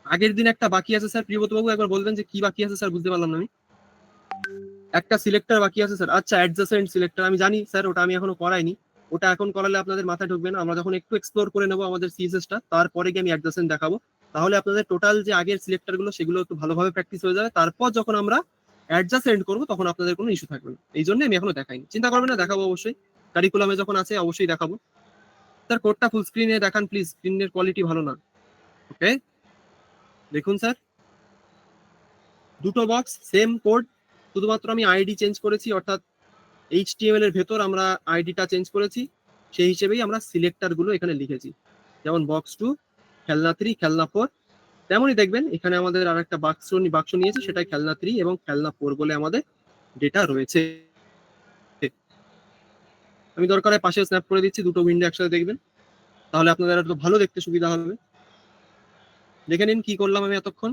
আগের দিন একটা বাকি আছে স্যার, প্রিয়ব্রত বাবু একবার বলবেন যে কি বাকি আছে স্যার, বুঝতে পারলাম না আমি। একটা সিলেক্টর বাকি আছে স্যার। আচ্ছা, অ্যাডজাসেন্ট সিলেক্টর আমি জানি স্যার, ওটা আমি এখনো করাইনি। ওটা এখন করালে আপনাদের মাথায় ঢুকবে না। আমরা যখন একটু এক্সপ্লোর করে নেবো আমাদের সিএসএসটা, তারপরে গিয়ে আমি অ্যাডজাসেন্ট দেখাবো। তাহলে আপনাদের টোটাল যে আগের সিলেক্টর গুলো সেগুলো একটু ভালোভাবে প্র্যাকটিস হয়ে যাবে। তারপর যখন আমরা অ্যাডজাসেন্ট করবো তখন আপনাদের কোনো ইস্যু থাকবে না। এই জন্য আমি এখনো দেখাইনি, চিন্তা করবেন না, দেখাবো অবশ্যই। কারিকুলামে যখন আছে অবশ্যই দেখাবো। স্যার কোডটা ফুল স্ক্রিনে দেখান প্লিজ, স্ক্রিনের কোয়ালিটি ভালো না। ওকে, দেখুন স্যার, দুটো বক্স সেম কোড, শুধুমাত্র আমি আইডি চেঞ্জ করেছি, অর্থাৎ এইচটিএমএল এর ভেতর আমরা আইডিটা চেঞ্জ করেছি। সেই হিসেবেই আমরা সিলেক্টর গুলো এখানে লিখেছি, যেমন বক্স 2, খেলনা 3, খেলনা 4। তেমনই দেখবেন এখানে আমাদের আর একটা বাক্স নিয়েছি, সেটা খেলনা 3 এবং খেলনা 4 বলে আমাদের ডেটা রয়েছে। আমি দরকার হয় পাশে স্ন্যাপ করে দিচ্ছি, দুটো উইন্ডো একসাথে দেখবেন, তাহলে আপনাদের একটু ভালো দেখতে সুবিধা হবে। দেখে নিন কি করলাম আমি এতক্ষণ।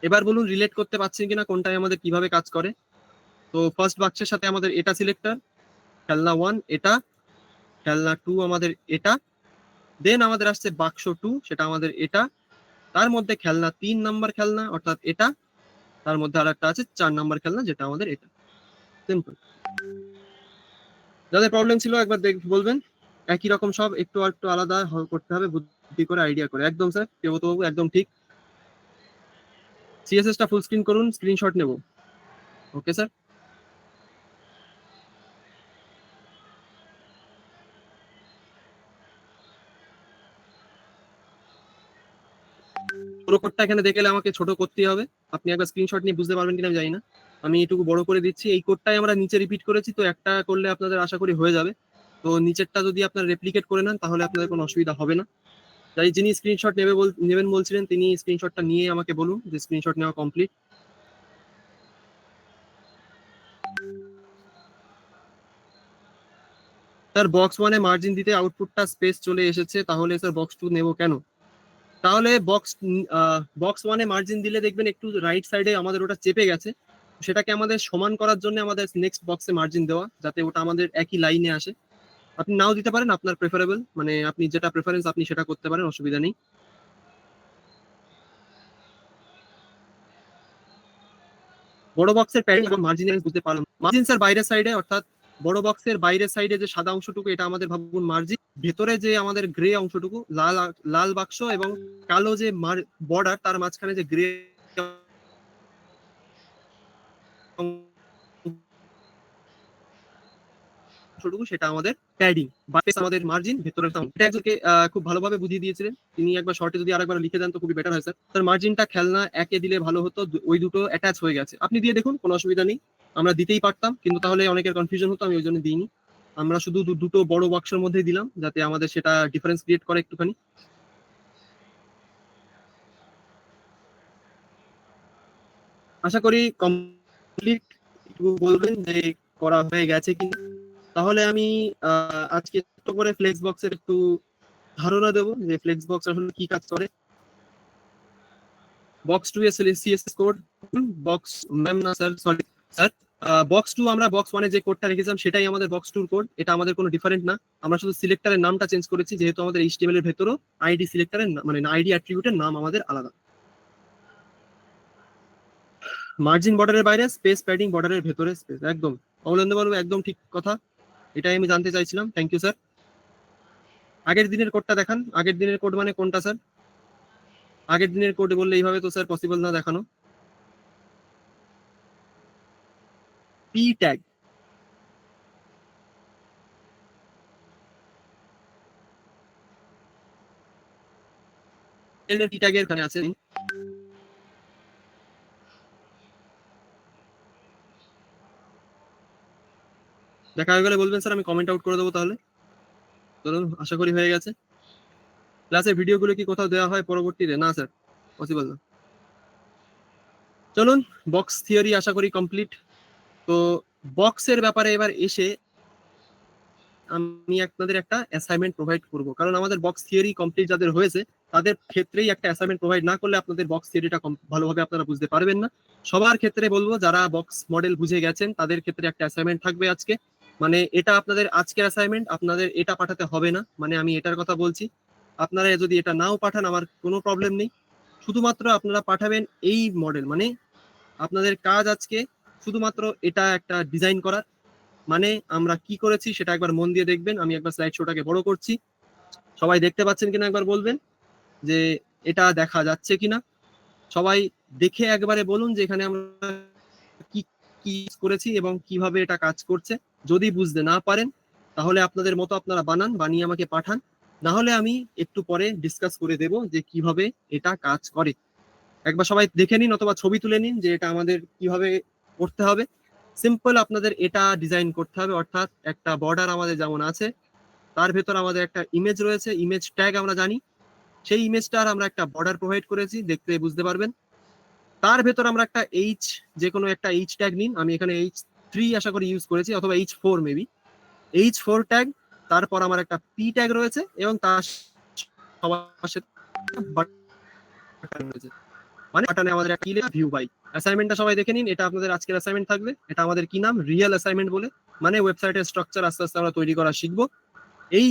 এবার বলুন রিলেট করতে পারছেন কিনা কোনটাই আমাদের কিভাবে কাজ করে। তো ফার্স্ট বাক্সের সাথে আমাদের এটা সিলেক্টর, খেলনা 1 এটা, খেলনা 2 আমাদের এটা, দেন আমাদের আসছে বাক্স 2 সেটা আমাদের এটা, তার মধ্যে খেলনা 3 নাম্বার খেলনা অর্থাৎ এটা, তার মধ্যে আর একটা আছে 4 নাম্বার খেলনা যেটা আমাদের এটা। সিম্পল। যাদের প্রবলেম ছিল একবার বলবেন। একই রকম সব, একটু একটু আলাদা করতে হবে বুদ্ধি করে, আইডিয়া করে। একদম স্যার কেবত বাবু, একদম ঠিক। সিএসএস টা ফুল স্ক্রিন করুন, স্ক্রিনশট নেব। Okay sir. পুরো কোডটা এখানে দেখলে আমাকে ছোট করতে হবে, আপনি একবার স্ক্রিনশট নিয়ে বুঝতে পারবেন কিনা আমি জানি না। আমি এটুকু বড় করে দিচ্ছি। এই কোডটাই আমরা নিচে রিপিট করেছি, তো একটা করলে আপনাদের আশা করি হয়ে যাবে। তো নিচেরটা যদি আপনারা রেপ্লিকেট করে নেন তাহলে আপনাদের কোনো অসুবিধা হবে না। তাই যিনি স্ক্রিনশট নেবেন বলছিলেন তিনি স্ক্রিনশটটা নিয়ে আমাকে বলুন যে স্ক্রিনশট নেওয়া কমপ্লিট। স্যার বক্স 1-এ মার্জিন দিতে আউটপুটটা স্পেস চলে এসেছে, তাহলে স্যার বক্স 2 নেব কেন? তাহলে বক্স 1-এ মার্জিন দিলে দেখবেন একটু রাইট সাইডে আমাদের ওটা চেপে গেছে, সেটাকে আমাদের সমান করার জন্য আমাদের নেক্সট বক্সে মার্জিন দেওয়া, যাতে ওটা আমাদের একই লাইনে আসে। আপনি নাও দিতে পারেন, আপনার প্রেফারেবল, মানে আপনি যেটা প্রেফারেন্স আপনি সেটা করতে পারেন, অসুবিধা নেই। বড় বক্সের প্যাডিং এবং মার্জিন বুঝতে পারলাম। মার্জিন স্যার বাইরের সাইডে, অর্থাৎ বড় বক্সের বাইরের সাইডে যে সাদা অংশটুকু এটা আমাদের ভাবুন মার্জিন, ভেতরে যে আমাদের গ্রে অংশটুকু লাল লাল বাক্স এবং কালো যে বর্ডার তার মাঝখানে যে গ্রে অংশটুকু সেটা আমাদের প্যাডিং বা আমাদের মার্জিন ভেতরের সাউন্ড। এটা একজনকে খুব ভালোভাবে বুঝিয়ে দিয়েছিলেন তিনি, একবার শর্টে যদি আরেকবার লিখে দেন তো খুবই বেটার হয় স্যার। তার মার্জিনটা খেলনা একে দিলে ভালো হতো, ওই দুটো অ্যাটাচ হয়ে গেছে, আপনি দিয়ে দেখুন কোনো অসুবিধা নেই। আমরা দিতেই পারতাম কিন্তু তাহলে অনেকের কনফিউশন হতো, আমি ওই জন্য দিইনি। আমরা শুধু দুটো বড় বাক্সের মধ্যেই দিলাম যাতে আমাদের সেটা ডিফারেন্স ক্রিয়েট করে একটুখানি। আশা করি কমপ্লিট। বলবেন যে করা হয়ে গেছে কিনা, তাহলে আমি আজকে ছোট করে ফ্লেক্স বক্সের একটু ধারণা দেবো যে ফ্লেক্স বক্স আসলে কি কাজ করে। বক্স 2 এর সিএসএস কোড, বক্স ম্যাম না স্যার, সরি স্যার, বক্স 2 আমরা বক্স 1 এ যে কোডটা রেখেছিলাম সেটাই আমাদের বক্স 2 কোড। এটা আমাদের কোনো ডিফারেন্ট না, আমরা শুধু সিলেক্টরের নামটা চেঞ্জ করেছি, যেহেতু আমাদের এইচটিএমএল এর ভেতরও আইডি সিলেক্টরের মানে আইডি অ্যাট্রিবিউটের নাম আমাদের আলাদা। মার্জিন বর্ডারের বাইরে স্পেস, প্যাডিং বর্ডারের ভেতরে স্পেস। একদম অমলেন্দু বাবু, একদম ঠিক কথা, এটাই আমি জানতে চাইছিলাম। Thank you sir. আগের দিনের কোডটা দেখান। আগের দিনের কোড মানে কোনটা স্যার? আগের দিনের কোড বললে এইভাবে তো স্যার পসিবল না দেখানো। পি ট্যাগ, পি ট্যাগের এখানে আছে। দেখা হয়ে গেলে বলবেন স্যার, আমি কমেন্ট আউট করে দেবো তাহলে। চলুন, আশা করি হয়ে গেছে। ক্লাসের ভিডিওগুলো কি কোথাও দেওয়া হয় পরবর্তীতে? না স্যার, পসিবল না। চলুন, বক্স থিওরি আশা করি কমপ্লিট। তো বক্সের ব্যাপারে এবার এসে আমি আপনাদের একটা অ্যাসাইনমেন্ট প্রোভাইড করব, কারণ আমাদের বক্স থিওরি কমপ্লিট যাদের হয়েছে তাদের ক্ষেত্রেই একটা অ্যাসাইনমেন্ট প্রোভাইড না করলে আপনাদের বক্স থিওরিটা ভালোভাবে আপনারা বুঝতে পারবেন না। সবার ক্ষেত্রে বলবো, যারা বক্স মডেল বুঝে গেছেন তাদের ক্ষেত্রে একটা অ্যাসাইনমেন্ট থাকবে আজকে। মানে এটা আপনাদের আজকের অ্যাসাইনমেন্ট, আপনাদের এটা পাঠাতে হবে না, মানে আমি এটার কথা বলছি। আপনারা যদি এটা নাও পাঠান আমার কোনো প্রবলেম নেই, শুধুমাত্র আপনারা পাঠাবেন এই মডেল। মানে আপনাদের কাজ আজকে শুধুমাত্র এটা একটা ডিজাইন করার। মানে আমরা কি করেছি সেটা একবার মন দিয়ে দেখবেন। আমি একবার স্লাইড শোটাকে বড় করছি, সবাই দেখতে পাচ্ছেন কিনা একবার বলবেন যে এটা দেখা যাচ্ছে কিনা। সবাই দেখে একবারে বলুন যে এখানে আমরা কি কি করেছি এবং কিভাবে এটা কাজ করছে। যদি বুঝতে না পারেন তাহলে আপনাদের মতো আপনারা বানান, বানিয়ে আমাকে পাঠান। না হলে আমি একটু পরে ডিসকাস করে দেব যে কিভাবে এটা কাজ করে। একবার সবাই দেখে নিন অথবা ছবি তুলে নিন যে এটা আমাদের কিভাবে করতে হবে। সিম্পল, আপনাদের এটা ডিজাইন করতে হবে। অর্থাৎ একটা বর্ডার আমাদের যেমন আছে, তার ভেতর আমাদের একটা ইমেজ রয়েছে, ইমেজ ট্যাগ আমরা জানি। সেই ইমেজটার আমরা একটা বর্ডার প্রোভাইড করেছি, দেখতে বুঝতে পারবেন। তার ভেতর আমরা একটা এইচ, যে কোনো একটা এইচ ট্যাগ নিন। আমি এখানে H3 আশা করি ইউজ করেছি, অথবা H4 মেবি। H4 ট্যাগ, তারপর আমার একটা পি ট্যাগ রয়েছে এবং তার সবার সাথে বাটন রয়েছে। মানে বাটনে আমাদের একটা ভিউ বাই। অ্যাসাইনমেন্টটা সবাই দেখে নিন, এটা আপনাদের আজকের অ্যাসাইনমেন্ট থাকবে। এটা আমাদের কি নাম? রিয়েল অ্যাসাইনমেন্ট বলে। মানে ওয়েবসাইটের স্ট্রাকচার আস্তে আস্তে আমরা তৈরি করা শিখবো। এই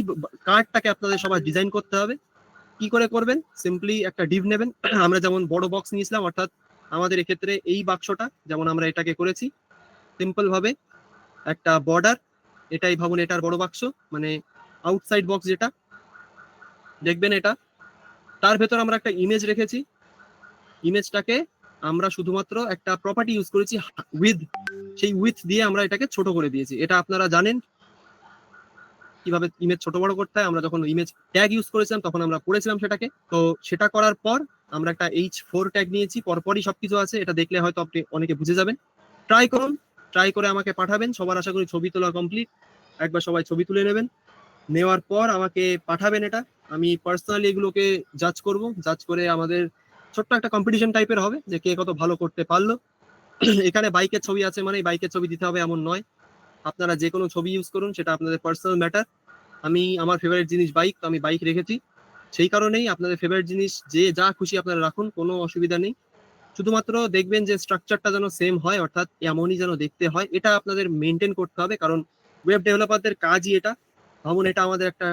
কার্ডটাকে আপনাদের সবাই ডিজাইন করতে হবে। কি করে করবেন? সিম্পলি একটা ডিভ নেবেন। আমরা যেমন বড় বক্স নিয়েছিলাম, অর্থাৎ আমাদের এক্ষেত্রে এই বাক্সটা যেমন আমরা এটাকে করেছি সিম্পল ভাবে একটা বর্ডার। এটাই ভাবুন এটার বড় বাক্স, মানে আউটসাইড বক্স যেটা দেখবেন এটা। তার ভেতর আমরা একটা ইমেজ রেখেছি। ইমেজটাকে আমরা শুধুমাত্র একটা প্রপার্টি ইউজ করেছি উইথ, সেই উইথ দিয়ে আমরা এটাকে ছোট করে দিয়েছি। এটা আপনারা জানেন কিভাবে ইমেজ ছোট বড় করতে হয়। আমরা যখন ইমেজ ট্যাগ ইউজ করেছিলাম তখন আমরা পড়েছিলাম সেটাকে। তো সেটা করার পর আমরা একটা H4 ট্যাগ নিয়েছি, পরপরই সবকিছু আছে। এটা দেখলে হয়তো আপনি অনেকে বুঝে যাবেন। ট্রাই করুন, ট্রাই করে আমাকে পাঠাবেন। সবার আশা করি ছবি তোলা কমপ্লিট। একবার সবাই ছবি তুলে নেবেন, নেওয়ার পর আমাকে পাঠাবেন এটা। আমি পার্সোনালি এগুলোকে জাজ করব, জাজ করে আমাদের ছোট্ট একটা কম্পিটিশন টাইপের হবে যে কে কত ভালো করতে পারলো। এখানে বাইকের ছবি আছে মানে বাইকের ছবি দিতে হবে এমন নয়। আপনারা যে কোনো ছবি ইউজ করুন, সেটা আপনাদের পার্সোনাল ম্যাটার। আমি আমার ফেভারিট জিনিস বাইক, তো আমি বাইক রেখেছি। সেই কারণেই আপনাদের ফেভারিট জিনিস যে যা খুশি আপনারা রাখুন, কোনো অসুবিধা নেই। শুধুমাত্র দেখবেন যে স্ট্রাকচারটা যেন সেম হয়, অর্থাৎ এমনই যেন দেখতে হয়, এটা আপনাদের মেনটেন করতে হবে। কারণ ওয়েব ডেভেলপারদের কাজই এটা। ভাবুন এটা আমাদের একটা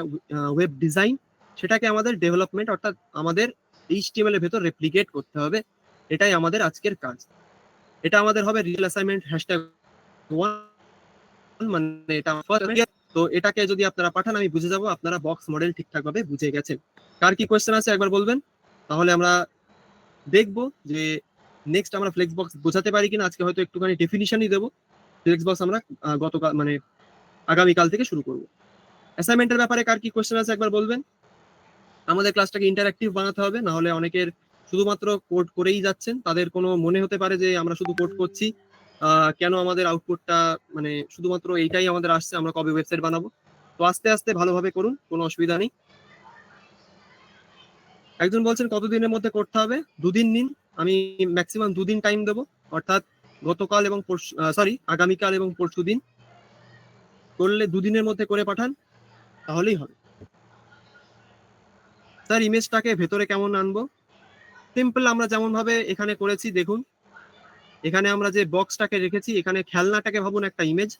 ওয়েব ডিজাইন, সেটাকে আমাদের ডেভেলপমেন্ট অর্থাৎ আমাদের HTML এর ভেতর রেপ্লিকেট করতে হবে। এটাই আমাদের আজকের কাজ। এটা আমাদের হবে রিয়েল অ্যাসাইনমেন্ট #1, মানে এটা ফার্স্ট। তো এটাকে যদি আপনারা পাঠান আমি বুঝে যাব আপনারা বক্স মডেল ঠিকঠাক ভাবে বুঝে গেছেন। কার কি কোয়েশ্চেন আছে একবার বলবেন, তাহলে আমরা দেখবো যে নেক্সট আমরা ফ্লেক্স বক্স বোঝাতে পারি কিনা। আজকে হয়তো একটুখানি ডেফিনিশনই দেবো। ফ্লেক্স বক্স আমরা গতকাল মানে আগামীকাল থেকে শুরু করবো। অ্যাসাইনমেন্টের ব্যাপারে কার কি কোয়েশ্চেন আছে একবার বলবেন। আমাদের ক্লাসটাকে ইন্টারঅ্যাক্টিভ বানাতে হবে, না হলে অনেকের শুধুমাত্র কোড করেই যাচ্ছেন, তাদের কোনো মনে হতে পারে যে আমরা শুধু কোড করছি, কেন আমাদের আউটপুটটা মানে শুধুমাত্র এইটাই আমাদের আসছে, আমরা কবে ওয়েবসাইট বানাবো। তো আস্তে আস্তে ভালোভাবে করুন, কোনো অসুবিধা নেই। একজন বলছেন কতদিনের মধ্যে করতে হবে? 2 দিন নিন, আমি ম্যাক্সিমাম 2 দিন টাইম দেবো। অর্থাৎ গতকাল এবং পরশু, আগামীকাল এবং পরশু দিন করলে 2 দিনের মধ্যে করে পাঠান, তাহলেই হবে। স্যার ইমেজটাকে ভেতরে কেমন আনবো? সিম্পল, আমরা যেমন ভাবে এখানে করেছি দেখুন। এখানে আমরা যে বক্সটাকে রেখেছি, এখানে খেলনাটাকে ভাবুন একটা ইমেজ।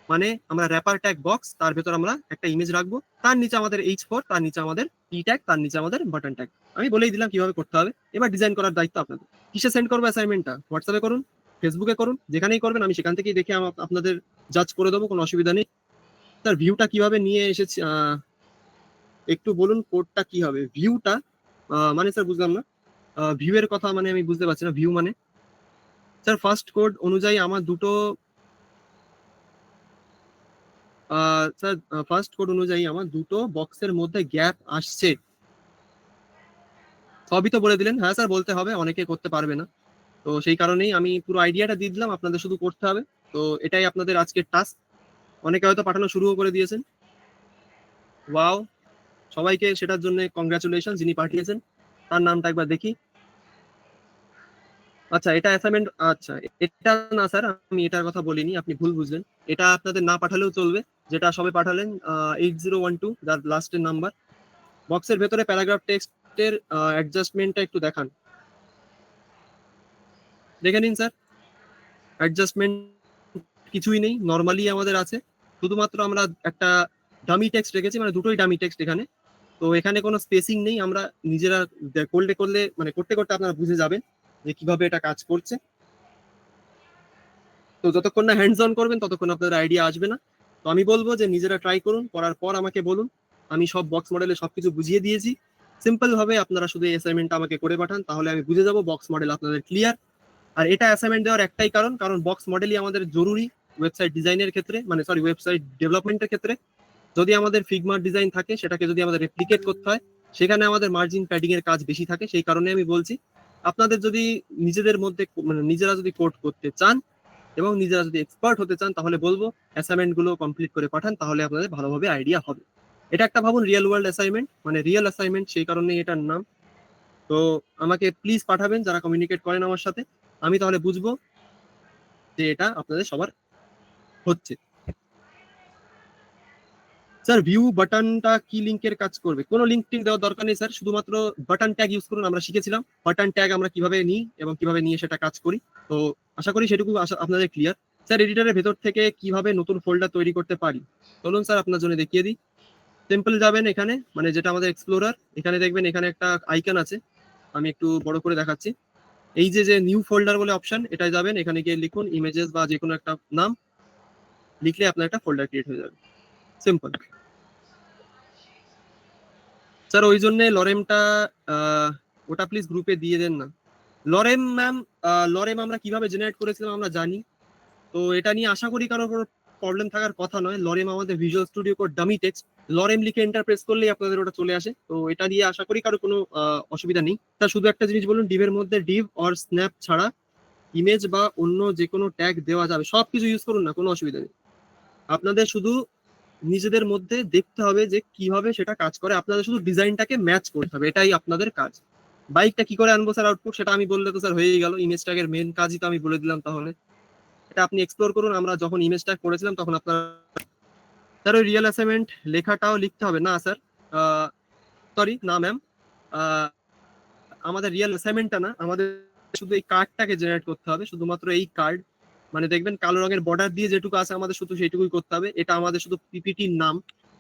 মানে আমরা র্যাপার ট্যাগ বক্স, তার ভেতর আমরা একটা ইমেজ রাখবো, তার নিচে আমাদের H4, তার নিচে আমাদের ই ট্যাগ, তার নিচে আমাদের বাটন ট্যাগ। আমি বলেই দিলাম কিভাবে করতে হবে। এবার ডিজাইন করার দায়িত্ব আপনাদের। কিসে সেন্ড করবো অ্যাসাইনমেন্টটা? হোয়াটসঅ্যাপে করুন, ফেসবুকে করুন, যেখানেই করবেন আমি সেখান থেকেই দেখে আপনাদের জাজ করে দেবো, কোনো অসুবিধা নেই। স্যার ভিউটা কিভাবে নিয়ে এসেছি একটু বলুন, কোডটা কি হবে ভিউটা? মানে স্যার বুঝলাম না, ভিউ এর কথা মানে আমি বুঝতে পারছি না, ভিউ মানে স্যার ফার্স্ট কোড অনুযায়ী আমার দুটো স্যার ফার্স্ট কোড অনুযায়ী আমার দুটো বক্সের মধ্যে গ্যাপ আসছে। সবই তো বলে দিলেন। হ্যাঁ স্যার বলতে হবে, অনেকে করতে পারবে না, তো সেই কারণেই আমি পুরো আইডিয়াটা দিয়ে দিলাম, আপনাদের শুধু করতে হবে। তো এটাই আপনাদের আজকের টাস্ক। অনেকে হয়তো পাঠানো শুরুও করে দিয়েছেন। ওয়াও, সবাইকে সেটার জন্য কংগ্রাচুলেশন যিনি পাঠিয়েছেন। তার নামটা একবার দেখি। আচ্ছা এটা অ্যাসাইনমেন্ট, আচ্ছা এটা না স্যার, আমি এটার কথা বলিনি, আপনি ভুল বুঝলেন। এটা আপনাদের না পাঠালেও চলবে, যেটা সবে পাঠালেন 8012, যার লাস্টের নাম্বার। বক্সের ভেতরে প্যারাগ্রাফ টেক্সটের অ্যাডজাস্টমেন্টটা একটু দেখান, দেখে নিন স্যার। অ্যাডজাস্টমেন্ট কিছুই নেই, নর্মালি আমাদের আছে। শুধুমাত্র আমরা একটা ডামি টেক্সট রেখেছি, মানে দুটোই ডামি টেক্সট এখানে। তো এখানে কোনো স্পেসিং নেই, আমরা নিজেরা করলে করলে মানে করতে করতে আপনারা বুঝে যাবেন যে কিভাবে এটা কাজ করছে। তো যতক্ষণ না হ্যান্ডস অন করবেন ততক্ষণ আপনাদের আইডিয়া আসবে না। তো আমি বলবো যে নিজেরা ট্রাই করুন, করার পর আমাকে বলুন। আমি সব বক্স মডেলে সবকিছু বুঝিয়ে দিয়েছি। সিম্পল ভাবে আপনারা শুধু এই অ্যাসাইনমেন্টটা আমাকে করে পাঠান, তাহলে আমি বুঝে যাবো বক্স মডেল আপনাদের ক্লিয়ার। আর এটা অ্যাসাইনমেন্ট দেওয়ার একটাই কারণ, কারণ বক্স মডেলই আমাদের জরুরি ওয়েবসাইট ডিজাইনের ক্ষেত্রে, মানে সরি ওয়েবসাইট ডেভেলপমেন্টের ক্ষেত্রে। যদি আমাদের ফিগমার ডিজাইন থাকে, সেটাকে যদি আমাদের রেপ্লিকেট করতে হয়, সেখানে আমাদের মার্জিন প্যাডিং এর কাজ বেশি থাকে। সেই কারণে আমি বলছি, আপনাদের যদি নিজেদের মধ্যে মানে নিজেরা যদি কোড করতে চান এবং নিজেরা যদি এক্সপার্ট হতে চান, তাহলে বলবো অ্যাসাইনমেন্ট গুলো কমপ্লিট করে পাঠান, তাহলে আপনাদের ভালোভাবে আইডিয়া হবে। এটা একটা ভাবুন রিয়েল ওয়ার্ল্ড অ্যাসাইনমেন্ট, মানে রিয়েল অ্যাসাইনমেন্ট, সেই কারণেই এটার নাম। তো আমাকে প্লিজ পাঠাবেন যারা কমিউনিকেট করেন আমার সাথে, আমি তাহলে বুঝবো যে এটা আপনাদের সবার হচ্ছে। স্যার ভিউ বাটনটা কি লিংকের কাজ করবে? কোনো লিঙ্ক টিঙ্ক দেওয়ার দরকার নেই স্যার, শুধুমাত্র বাটন ট্যাগ ইউজ করুন। আমরা শিখেছিলাম বাটন ট্যাগ আমরা কিভাবে নিই এবং কিভাবে নিয়ে সেটা কাজ করি। তো আশা করি সেটুকু আপনাদের ক্লিয়ার। স্যার এডিটরের ভেতর থেকে কিভাবে নতুন ফোল্ডার তৈরি করতে পারি? চলুন স্যার আপনার জন্য দেখিয়ে দিই। সিম্পল যাবেন এখানে, মানে যেটা আমাদের এক্সপ্লোরার, এখানে দেখবেন এখানে একটা আইকন আছে, আমি একটু বড় করে দেখাচ্ছি। এই যে যে নিউ ফোল্ডার বলে অপশন, এটাই যাবেন, এখানে গিয়ে লিখুন ইমেজেস বা যে কোনো একটা নাম, লিখলে আপনার একটা ফোল্ডার ক্রিয়েট হয়ে যাবে। সিম্পল। স্যার ওই জন্য লরেমটা ওটা প্লিজ গ্রুপে দিয়ে দেন না। লরেম ম্যাম, লরেম আমরা কিভাবে জেনারেট করেছিলাম আমরা জানি। তো এটা নিয়ে আশা করি কারোর কোনো প্রবলেম থাকার কথা নয়। লরেম আমাদের visual studio code dummy text, lorem লিখে এন্টার প্রেস করলেই আপনাদের ওটা চলে আসে। তো এটা দিয়ে আশা করি কারো কোনো অসুবিধা নেই। তা শুধু একটা জিনিস বলুন, ডিভের মধ্যে ডিভ অর স্ন্যাপ ছাড়া ইমেজ বা অন্য যে কোনো ট্যাগ দেওয়া যাবে, সবকিছু ইউজ করুন না, কোনো অসুবিধা নেই। আপনাদের শুধু নিজেদের মধ্যে দেখতে হবে যে কিভাবে সেটা কাজ করে, আপনাদের শুধু ডিজাইনটাকে ম্যাচ করতে হবে, এটাই আপনাদের কাজ। বাইকটা কি করে আনবো স্যার আউটপুট, সেটা আমি বললে তো স্যার হয়েই গেল। ইমেজ ট্যাগের মেন কাজই তো আমি বলে দিলাম। তাহলে এটা আপনি এক্সপ্লোর করুন। আমরা যখন ইমেজ ট্যাগ করেছিলাম তখন আপনার স্যার ওই রিয়েল অ্যাসাইনমেন্ট লেখাটাও লিখতে হবে না স্যার, সরি না ম্যাম, আমাদের রিয়েল অ্যাসাইনমেন্টটা না, আমাদের শুধু এই কার্ডটাকে জেনারেট করতে হবে, শুধুমাত্র এই কার্ড। মানে দেখবেন কালো রঙের বর্ডার দিয়ে যেটুকু আছে আমাদের শুধু সেইটুকুই করতে হবে। এটা আমাদের শুধু পিপিটির নাম,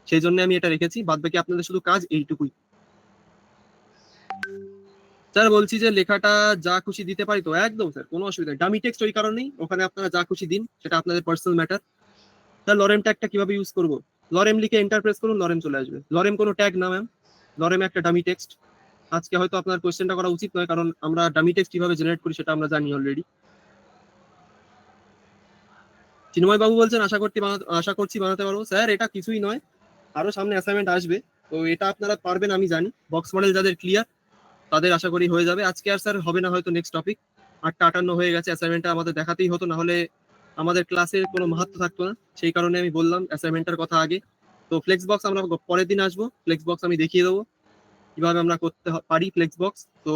সেই জন্য আমি এটা রেখেছি। বাদ বাকি আপনাদের শুধু কাজ এইটুকুই। স্যার বলছি যে লেখাটা যা খুশি দিতে পারি তো? একদম স্যার, কোনো অসুবিধা নেই। ডামি টেক্সট ওই কারণেই, ওখানে আপনারা যা খুশি দিন, সেটা আপনাদের পার্সোনাল ম্যাটার। স্যার লরেম ট্যাগটা কিভাবে ইউজ করবো? লরেম লিখে এন্টার প্রেস করুন, লরেম চলে আসবে। লরেম কোনো ট্যাগ না ম্যাম, লরেম একটা ডামি টেক্সট। আজকে হয়তো আপনার কোয়েশ্চেনটা করা উচিত নয়, কারণ আমরা ডামি টেক্সট কিভাবে জেনারেট করি সেটা আমরা জানি অলরেডি। চিন্ময় বাবু বলছেন আশা করছি বানাতে পারবো। স্যার এটা কিছুই নয়, আরো সামনে অ্যাসাইনমেন্ট আসবে, তো এটা আপনারা পারবেন আমি জানি। বক্স মডেল যাদের ক্লিয়ার তাদের আশা করি হয়ে যাবে। আজকে আর স্যার হবে না, হয়তো নেক্সট টপিক। 8টা 58 হয়ে গেছে, অ্যাসাইনমেন্টটা আমাদের দেখাতেই হতো, না হলে আমাদের ক্লাসের কোনো মাহাত্ম থাকতো না। সেই কারণে আমি বললাম অ্যাসাইনমেন্টের কথা আগে। তো ফ্লেক্স বক্স আমরা পরের দিন আসবো, ফ্লেক্স বক্স আমি দেখিয়ে দেবো কিভাবে আমরা করতে পারি ফ্লেক্স বক্স। তো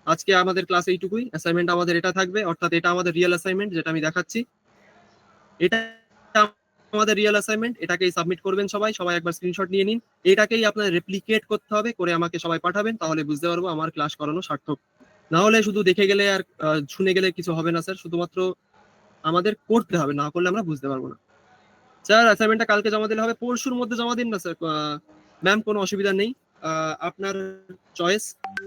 আজকে আমাদের ক্লাস এইটুকুই। অ্যাসাইনমেন্ট আমাদের এটা থাকবে, অর্থাৎ এটা আমাদের রিয়েল অ্যাসাইনমেন্ট যেটা আমি দেখাচ্ছি। এটা আমাদের রিয়েল অ্যাসাইনমেন্ট, এটাকেই সাবমিট করবেন সবাই। সবাই একবার স্ক্রিনশট নিয়ে নিন। এটাকেই আপনার রেপ্লিকেট করতে হবে, করে আমাকে সবাই পাঠাবেন, তাহলে বুঝতে পারবো আমার ক্লাস করানো সার্থক। না হলে শুধু দেখে গেলে আর শুনে গেলে কিছু হবে না স্যার, শুধুমাত্র আমাদের করতে হবে, না করলে আমরা বুঝতে পারবো না। স্যার অ্যাসাইনমেন্টটা কালকে জমা দিলে হবে, পরশুর মধ্যে জমা দিন না স্যার। ম্যাম কোনো অসুবিধা নেই, আপনার চয়েস।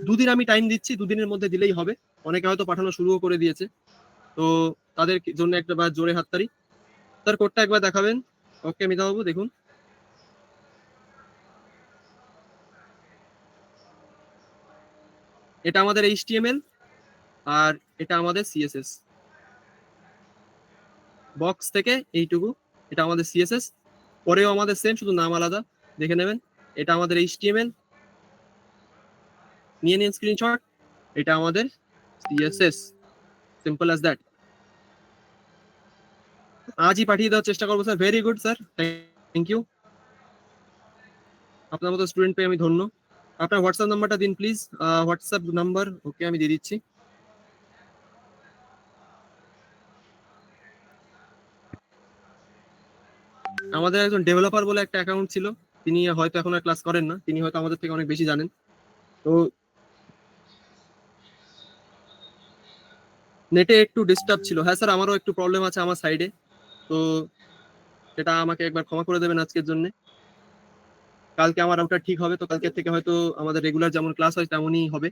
দুদিন আমি টাইম দিচ্ছি, দুদিনের মধ্যে দিলেই হবে। অনেকে হয়তো পাঠানো শুরুও করে দিয়েছে, তো তাদের জন্য একটা বার জোরে হাততালি। স্যার কোডটা একবার দেখাবেন। ওকে মিতা বাবু দেখুন, এটা আমাদের HTML আর এটা আমাদের CSS। বক্স থেকে এইটুকু, এটা আমাদের CSS, পরেও আমাদের সেম, শুধু নাম আলাদা, দেখে নেবেন। এটা আমাদের HTML, নিয়ে নিন স্ক্রিনশট। এটা আমাদের CSS, সিম্পল অ্যাজ দ্যাট। আজই পাঠিয়ে দেওয়ার চেষ্টা করবো sir. Very good sir, thank you. আপনার মতো স্টুডেন্ট পেয়ে আমি ধন্য। আপনার হোয়াটসঅ্যাপ নাম্বারটা দিন প্লিজ। হোয়াটসঅ্যাপ নাম্বার, ওকে আমি দিয়ে দিচ্ছি। আমাদের একজন ডেভেলপার বলে একটা অ্যাকাউন্ট ছিল, তিনি হয়তো এখন আর ক্লাস করেন না, তিনি হয়তো আমাদের থেকে অনেক বেশি জানেন। তো নেটে একটু ডিস্টার্ব ছিল। হ্যাঁ স্যার, আমারও একটু প্রবলেম আছে আমার সাইডে, তো সেটা আমাকে একবার ক্ষমা করে দেবেন আজকের জন্য। কালকে আমার রাউটার ঠিক হবে, তো কালকে থেকে হয়তো আমাদের রেগুলার যেমন ক্লাস হয় তেমনই হবে।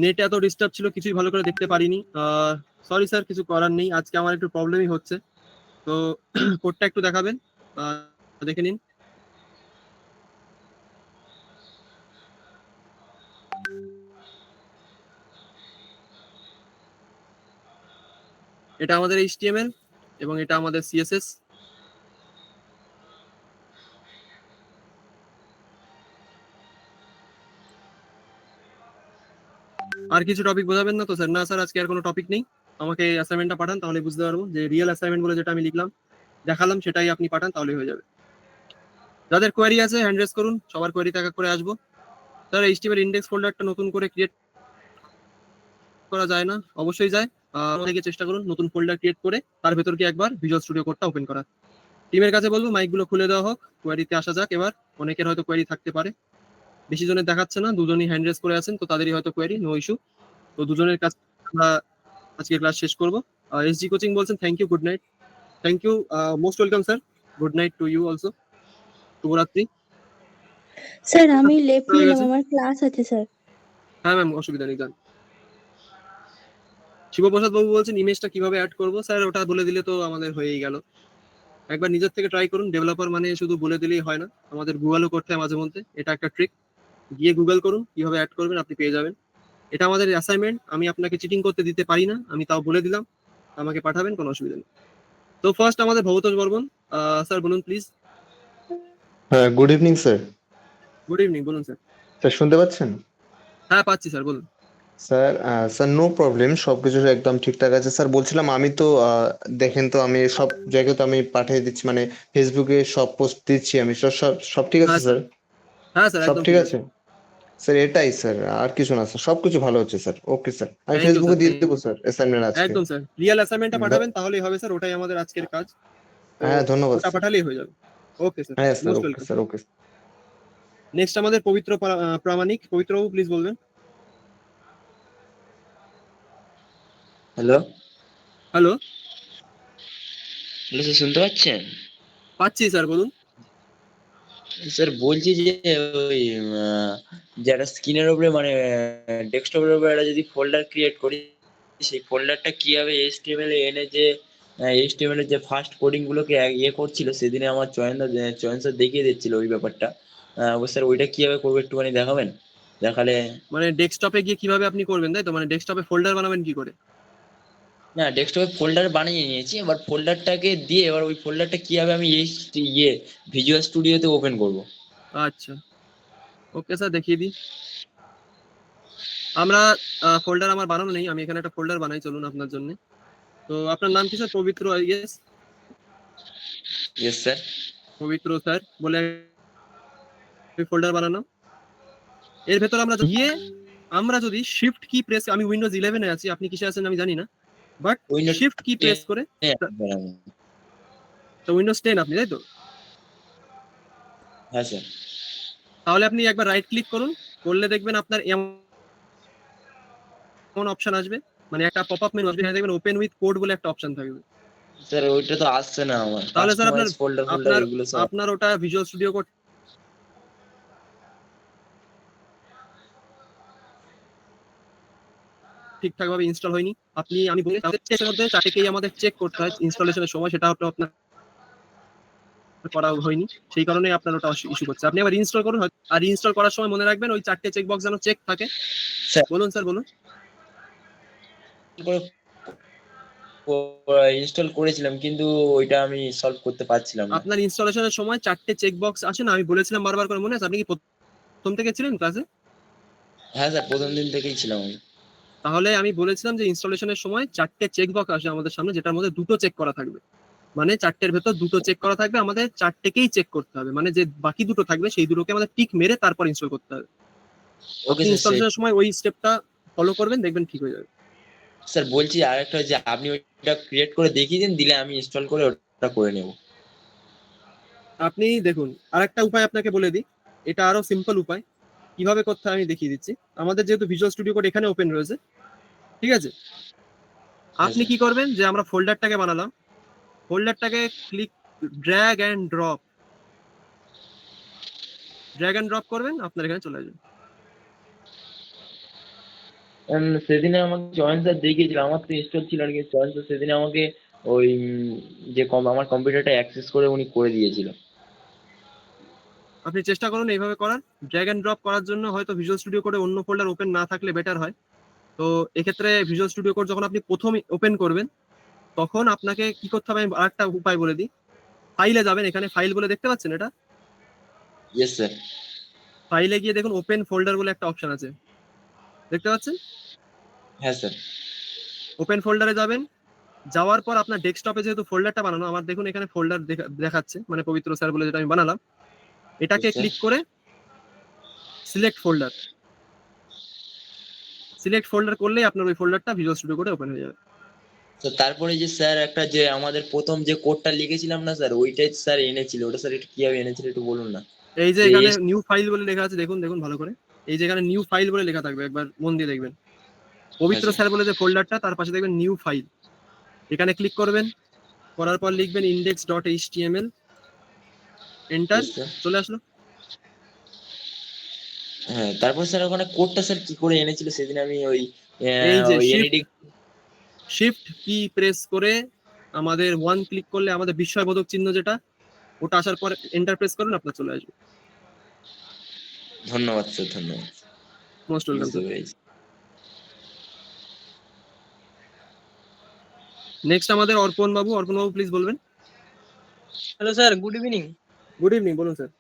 নেট এত ডিস্টার্ব ছিল, কিছুই ভালো করে দেখতে পারিনি। সরি স্যার, কিছু করার নেই, আজকে আমার একটু প্রবলেমই হচ্ছে। তো কোডটা একটু দেখাবেন, দেখে নিন। এটা আমাদের HTML এবং এটা আমাদের CSS। আর কিছু টপিক বোঝাবেন না তো স্যার? না স্যার, আজকে আর কোনো টপিক নেই। আমাকে অ্যাসাইনমেন্টটা পাঠান, তাহলে বুঝতে পারবো যে রিয়েল অ্যাসাইনমেন্ট বলে যেটা আমি লিখলাম দেখালাম সেটাই আপনি পাঠান, তাহলে হয়ে যাবে। যাদের কোয়ারি আছে হ্যান্ড রেজ করুন, সবার কোয়ারিতে এক এক করে আসবো। স্যার HTML ইন্ডেক্স ফোল্ডারটা নতুন করে ক্রিয়েট করা যায় না? অবশ্যই যায়। অনেকে চেষ্টা করুন নতুন ফোল্ডার ক্রিয়েট করে তার ভেতর কি একবার ভিজুয়াল স্টুডিও কোডটা ওপেন করা। টিমের কাছে বলবো মাইকগুলো খুলে দেওয়া হোক, কোয়ারিতে আসা যাক এবার। অনেকের হয়তো কোয়ারি থাকতে পারে, বেশি জনের দেখাচ্ছে না, দুজনই হ্যান্ড রেজ করে আছেন, তো তাদেরই হয়তো কোয়ারি, নো ইস্যু। তো দুজনের কাছে আমরা আজকে ক্লাস শেষ করবো। SG কোচিং বলছেন thank you, good night. Thank you, most welcome sir. Good night to you also. শুভরাত্রি। স্যার আমি লেফট হয়ে নিলাম, গেছে? আমার ক্লাস আছে স্যার। হ্যাঁ ম্যাম, অসুবিধা নেই, যান। শিবপ্রসাদ বাবু বলছেন ইমেজটা কিভাবে অ্যাড করবো। স্যার ওটা বলে দিলে তো আমাদের হয়েই গেল। একবার নিজের থেকে ট্রাই করুন। ডেভেলপার মানে শুধু বলে দিলেই হয় না, আমাদের গুগলও করতে হয় মাঝে মধ্যে, এটা একটা ট্রিক। গিয়ে গুগল করুন, কিভাবে অ্যাড করবেন, আপনি পেয়ে যাবেন। এটা আমাদের অ্যাসাইনমেন্ট, আমি আপনাকে চিটিং করতে দিতে পারি না, আমি তাও বলে দিলাম। আমাকে পাঠাবেন, কোনো অসুবিধা নেই। তো ফার্স্ট আমাদের ভবতোষ বর্মন, স্যার বলুন প্লিজ। হ্যাঁ, good evening sir. Good evening, বলুন স্যার। স্যার শুনতে পাচ্ছেন? হ্যাঁ পাচ্ছি স্যার, বলুন। স্যার স্যার নো প্রবলেম, সবকিছু একদম ঠিকঠাক আছে স্যার। বলছিলাম আমি তো দেখেন তো আমি সব জায়গায় তো আমি পাঠিয়ে দিচ্ছি, মানে ফেসবুকে সব পোস্ট দিচ্ছি আমি, সব সব সব ঠিক আছে হ্যাঁ স্যার? স্যার, হ্যাঁ স্যার, সব একদম ঠিক ঠিক আছে। আছে স্যার, এটাই স্যার, আর কিছু না স্যার, সবকিছু ভালো হচ্ছে স্যার। ওকে স্যার, আমি থ্যাংক ইউ ফেসবুকে স্যার, দিয়ে থ্যাংক দেবো ইউ। স্যার অ্যাসাইনমেন্ট আজকে। একদম স্যার, রিয়েল অ্যাসাইনমেন্টটা পাঠাবেন, তাহলেই হবে স্যার, ওটাই আমাদের আজকের কাজ। তো হ্যাঁ ধন্যবাদ ওটা স্যার। পাঠালেই হয়ে যাবে। ওকে স্যার, হ্যাঁ sir, most okay welcome. Sir, okay. Next আমাদের পবিত্র প্রামাণিক। পবিত্র বাবু প্লিজ বলবেন। Hello hello. হ্যালো স্যার, শুনতে পাচ্ছেন? পাচ্ছি স্যার, বলুন। স্যার বলছি যে ওই যারা স্ক্রিনের উপরে মানে ডেস্কটপের উপরে একটা যদি ফোল্ডার ক্রিয়েট করি, সেই ফোল্ডারটা কিভাবে HTML এ এনে যে HTML এর যে ফার্স্ট কোডিং গুলোকে ইয়ে করছিল, সেদিনে আমার চয়ন স্যার দেখিয়ে দিচ্ছিল ওই ব্যাপারটা। স্যার ওইটা কিভাবে করবো একটুখানি দেখাবেন? দেখালে। মানে ডেস্কটপে গিয়ে কিভাবে আপনি করবেন, তাই তো? মানে ডেস্কটপে ফোল্ডার বানাবেন কি করে? না, ডেস্কটপে ফোল্ডার বানিয়ে নিয়েছি, এবার ফোল্ডারটাকে দিয়ে এবার ওই ফোল্ডারটা কিভাবে আমি ভিজুয়াল স্টুডিওতে ওপেন করবো। আচ্ছা, ওকে স্যার, দেখিয়ে দিই। আমরা ফোল্ডার আমার বানানো নেই, আমি এখানে একটা ফোল্ডার বানাই, চলুন আপনার জন্য। তো আপনার নাম কি স্যার? পবিত্র, ইয়েস। Yes sir. পবিত্র স্যার বলে ফোল্ডার বানানো। এর ভেতর আমরা যদি শিফট কি প্রেস, আমি উইন্ডোজ 11 এ আছি, আপনি কিসে আছেন আমি জানি না, বাট উইন্ডোজ শিফট কি প্রেস করে, টেনে আসবেন আমি। তো উইন্ডোজ 10 আপনি, তাই তো? হ্যাঁ স্যার। তাহলে আপনি একবার রাইট ক্লিক করুন, করলে দেখবেন আপনার এমন অপশন আসবে, মানে একটা পপআপ মেনু আসবে, এখানে দেখবেন ওপেন উইথ কোড বলে একটা অপশন থাকবে। স্যার ওইটা তো আসছে না আমার, তাহলে স্যার আপনার কাস্টমাইজ ফোল্ডার আপনার এগুলো সব। আপনার ওটা ভিজুয়াল স্টুডিও কোড ঠিকঠাক ভাবে ইনস্টল হয়নি। আমি বলি এর মধ্যে 4টেকেই আমাদের চেক করতে হয় ইনস্টলেশনের সময়, সেটা আপনার করা হয়নি, সেই কারণে আপনার ওটা ইস্যু করছে। আপনি আবার ইনস্টল করুন, আর ইনস্টল করার সময় মনে রাখবেন ওই 4টে চেক বক্স যেন চেক থাকে। স্যার বলুন স্যার, বলুন। ইনস্টল করেছিলাম কিন্তু ওইটা আমি সলভ করতে পারছিলাম না। আপনার ইনস্টলেশনের সময় 4টে চেক বক্স আসে না, আমি বলেছিলাম বারবার করে, মনে আছে? আপনি কি প্রথম থেকে ছিলেন ক্লাসে? হ্যাঁ স্যার, প্রথম দিন থেকেই ছিলাম আমি। তাহলে আমি বলেছিলাম যে ইনস্টলেশনের সময় 4টে চেক বক্স আসে আমাদের সামনে, যেটার মধ্যে 2টো চেক করা থাকবে, মানে 4টের ভেতর 2টো চেক করা থাকবে, আমাদের 4টেকেই চেক করতে হবে, মানে যে বাকি 2টো থাকবে সেই দুটোকে আমাদের টিক মেরে তারপর ইনস্টল করতে হবে। ওকে আপনি স্যার। ইনস্টলেশনের সময় ওই স্টেপটা ফলো করবেন, দেখবেন ঠিক হয়ে যাবে। স্যার বলছি আরেকটা, যে আপনি ওইটা ক্রিয়েট করে দেখিয়ে দিন, দিলে আমি ইনস্টল করে ওটা করে নেব। আপনি দেখুন, আরেকটা উপায় আপনাকে বলে দিই, এটা আরো সিম্পল উপায়, কিভাবে করতে হয় আমি দেখিয়ে দিচ্ছি। আমাদের যেহেতু ভিজুয়াল স্টুডিও কোড এখানে ওপেন রয়েছে, ঠিক আছে? আপনি কি করবেন, যে আমরা ফোল্ডারটাকে বানালাম, ফোল্ডারটাকে ক্লিক ড্র্যাগ অ্যান্ড ড্রপ করবেন, আপনার এখানে চলে আসবে। সেদিনে আমাকে জয়েন স্যার দেখিয়েছিল, আমার তো ইনস্টল ছিল না, কিন্তু জয়েন স্যার সেদিনে আমাকে ওই যে আমার কম্পিউটারটা অ্যাক্সেস করে উনি করে দিয়েছিল। আপনি চেষ্টা করুন এইভাবে করার। ড্র্যাগ অ্যান্ড ড্রপ করার জন্য হয়তো ভিজুয়াল স্টুডিও কোডে অন্য ফোল্ডার ওপেন না থাকলে বেটার হয়। তো এক্ষেত্রে ভিজুয়াল স্টুডিও কোড যখন আপনি প্রথম ওপেন করবেন, তখন আপনাকে কি করতে হবে আমি আরেকটা উপায় বলে দিই। ফাইলে যাবেন, এখানে ফাইল বলে দেখতে পাচ্ছেন এটা? Yes sir. ফাইলে গিয়ে দেখুন ওপেন ফোল্ডার বলে একটা অপশন আছে, দেখতে পাচ্ছেন? হ্যাঁ স্যার। ওপেন ফোল্ডারে যাবেন, যাওয়ার পর আপনার ডেস্কটপে যেহেতু ফোল্ডারটা বানানো, আমার দেখুন এখানে ফোল্ডার দেখাচ্ছে, মানে পবিত্র স্যার বলে যেটা আমি বানালাম, এটাকে Yes, sir. ক্লিক করে সিলেক্ট ফোল্ডার করলেই আপনার ওই ফোল্ডারটা ভিজুয়াল স্টুডিও কোডে ওপেন হয়ে যাবে। তো তারপরে যে স্যার একটা যে আমাদের প্রথম যে কোডটা লিখেছিলাম না স্যার, ওইটাই স্যার এনেছিল, ওটা স্যার একটু কিভাবে এনেছিল একটু বলুন না। এই যে এখানে নিউ ফাইল বলে লেখা আছে, দেখুন দেখুন ভালো করে, এই যে এখানে নিউ ফাইল বলে লেখা থাকবে, একবার মন দিয়ে দেখবেন। পবিত্র হ্যাঁ, স্যার বলে যে ফোল্ডারটা, তার পাশে দেখবেন নিউ ফাইল, এখানে ক্লিক করবেন, করার পর লিখবেন index.html, এন্টার, Yes, sir. চলে আসলো। হ্যাঁ, তারপর স্যার ওখানে কোডটা স্যার কি করে এনেছিল সেদিন আমি ওই এই যে ওই এনইডি। শিফট কি প্রেস করে আমাদের ওয়ান ক্লিক করলে আমাদের বিস্ময়বোধক চিহ্ন যেটা, ওটা আসার পর এন্টার প্রেস করুন, আপনার চলে আসবে। ধন্যবাদ স্যার, ধন্যবাদ। মোস্ট ওয়েলকাম বুঝতে স্যার। পেরেছি। নেক্সট আমাদের অর্পণ বাবু প্লিজ বলবেন। Hello sir, good evening. Good evening, বলুন স্যার।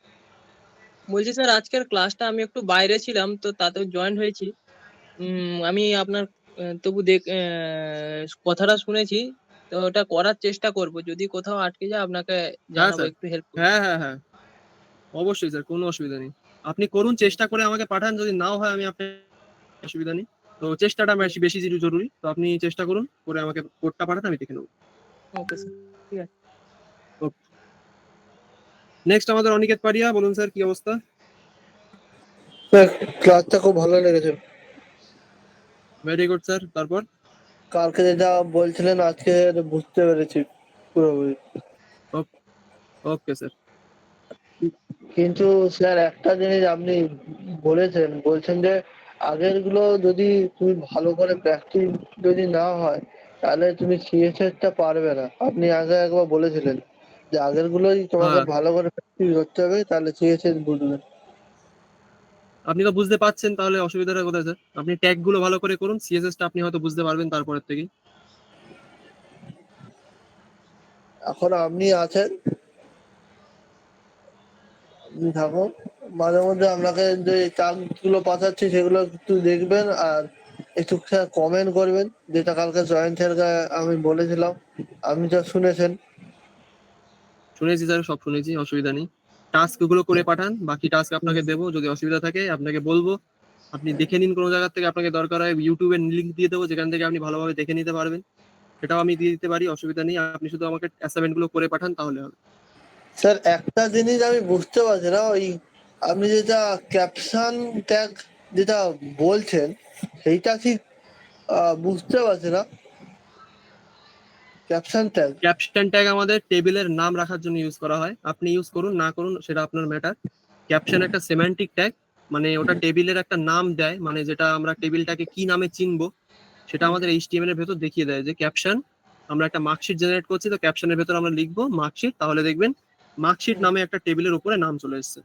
বলছি স্যার, আজকের ক্লাসটা আমি একটু বাইরে ছিলাম, তো তাতেও জয়েন হয়েছি। আমি আপনার তবু কথাটা শুনেছি, তো ওটা করার চেষ্টা করব। যদি কোথাও আটকে যায় আপনাকে হ্যাঁ জানাবো, স্যার, একটু হেল্প করুন। হ্যাঁ হ্যাঁ হ্যাঁ, অবশ্যই স্যার, কোনো অসুবিধা নেই। আপনি করুন, চেষ্টা করে আমাকে পাঠান, যদি নাও হয় আমি আপনার, অসুবিধা নেই। তো চেষ্টাটা বেশি বেশি জরুরি, তো আপনি চেষ্টা করুন করে আমাকে কোডটা পাঠান, আমি দেখে নেবো। ওকে স্যার, ঠিক আছে। নেক্সট আমাদের অনিকেত পারিয়া, বলুন স্যার কি অবস্থা? স্যার ক্লাসটা খুব ভালো লেগেছে। ভেরি গুড স্যার, তারপর? কালকে যেটা বলছিলেন আজকে বুঝতে পেরেছি পুরোপুরি। Okay sir. কিন্তু স্যার একটা জিনিস আপনি বলছেন যে আগের গুলো যদি তুমি ভালো করে প্র্যাকটিস যদি না হয় তাহলে তুমি সিএসএস টা পারবে না। আপনি আগে একবার বলেছিলেন যে আগের গুলোই তোমাকে হ্যাঁ, ভালো করে প্র্যাকটিস করতে হবে, তাহলে সিএসএস বুঝবে। আপনি তো বুঝতে পারছেন, তাহলে অসুবিধাটা কোথায় স্যার? আপনি ট্যাগ গুলো ভালো করে করুন, সিএসএস টা আপনি হয়তো বুঝতে পারবেন তারপরের থেকেই। এখন আপনি আছেন, আপনি থাকুন, মাঝে মধ্যে আপনাকে যে টাস্কগুলো পাঠাচ্ছি সেগুলো একটু দেখবেন, আর একটু কমেন্ট করবেন, যেটা কালকে জয়েন্ট স্যারকে আমি বলেছিলাম, আপনি যা শুনেছেন। শুনেছি স্যার, সব শুনেছি, অসুবিধা নেই। টাস্ক গুলো করে পাঠান, বাকি টাস্ক আপনাকে দেবো, যদি অসুবিধা থাকে আপনাকে বলবো, আপনি দেখে নিন। কোনো জায়গা থেকে আপনাকে দরকার হয় ইউটিউবের লিংক দিয়ে দেবো, যেখান থেকে আপনি ভালোভাবে দেখে নিতে পারবেন। সেটাও আমি দিয়ে দিতে পারি, অসুবিধা নেই। আপনি শুধু আমাকে অ্যাসাইনমেন্ট গুলো করে পাঠান তাহলে হবে। স্যার একটা জিনিস আমি বুঝতে পারছি না, ওই আপনি যেটা ক্যাপশন ট্যাগ যেটা বলছেন সেইটা ঠিক বুঝতে পারছি না। ক্যাপশন ট্যাগ ক্যাপশন ট্যাগ আমাদের টেবিলের নাম রাখার জন্য ইউজ করা হয়। আপনি ইউজ করুন না করুন সেটা আপনার ম্যাটার। ক্যাপশন একটা সেমান্টিক ট্যাগ, মানে ওটা টেবিলের একটা নাম দেয়, মানে যেটা আমরা টেবিলটাকে কি নামে চিনবো সেটা আমাদের এইচটিএমএল এর ভেতর দেখিয়ে দেয়। যে ক্যাপশন, আমরা একটা মার্কশিট জেনারেট করছি, তো ক্যাপশনের ভেতর আমরা লিখবো মার্কশিট, তাহলে দেখবেন মার্কশিট নামে একটা টেবিলের উপরে নাম চলে এসেছে।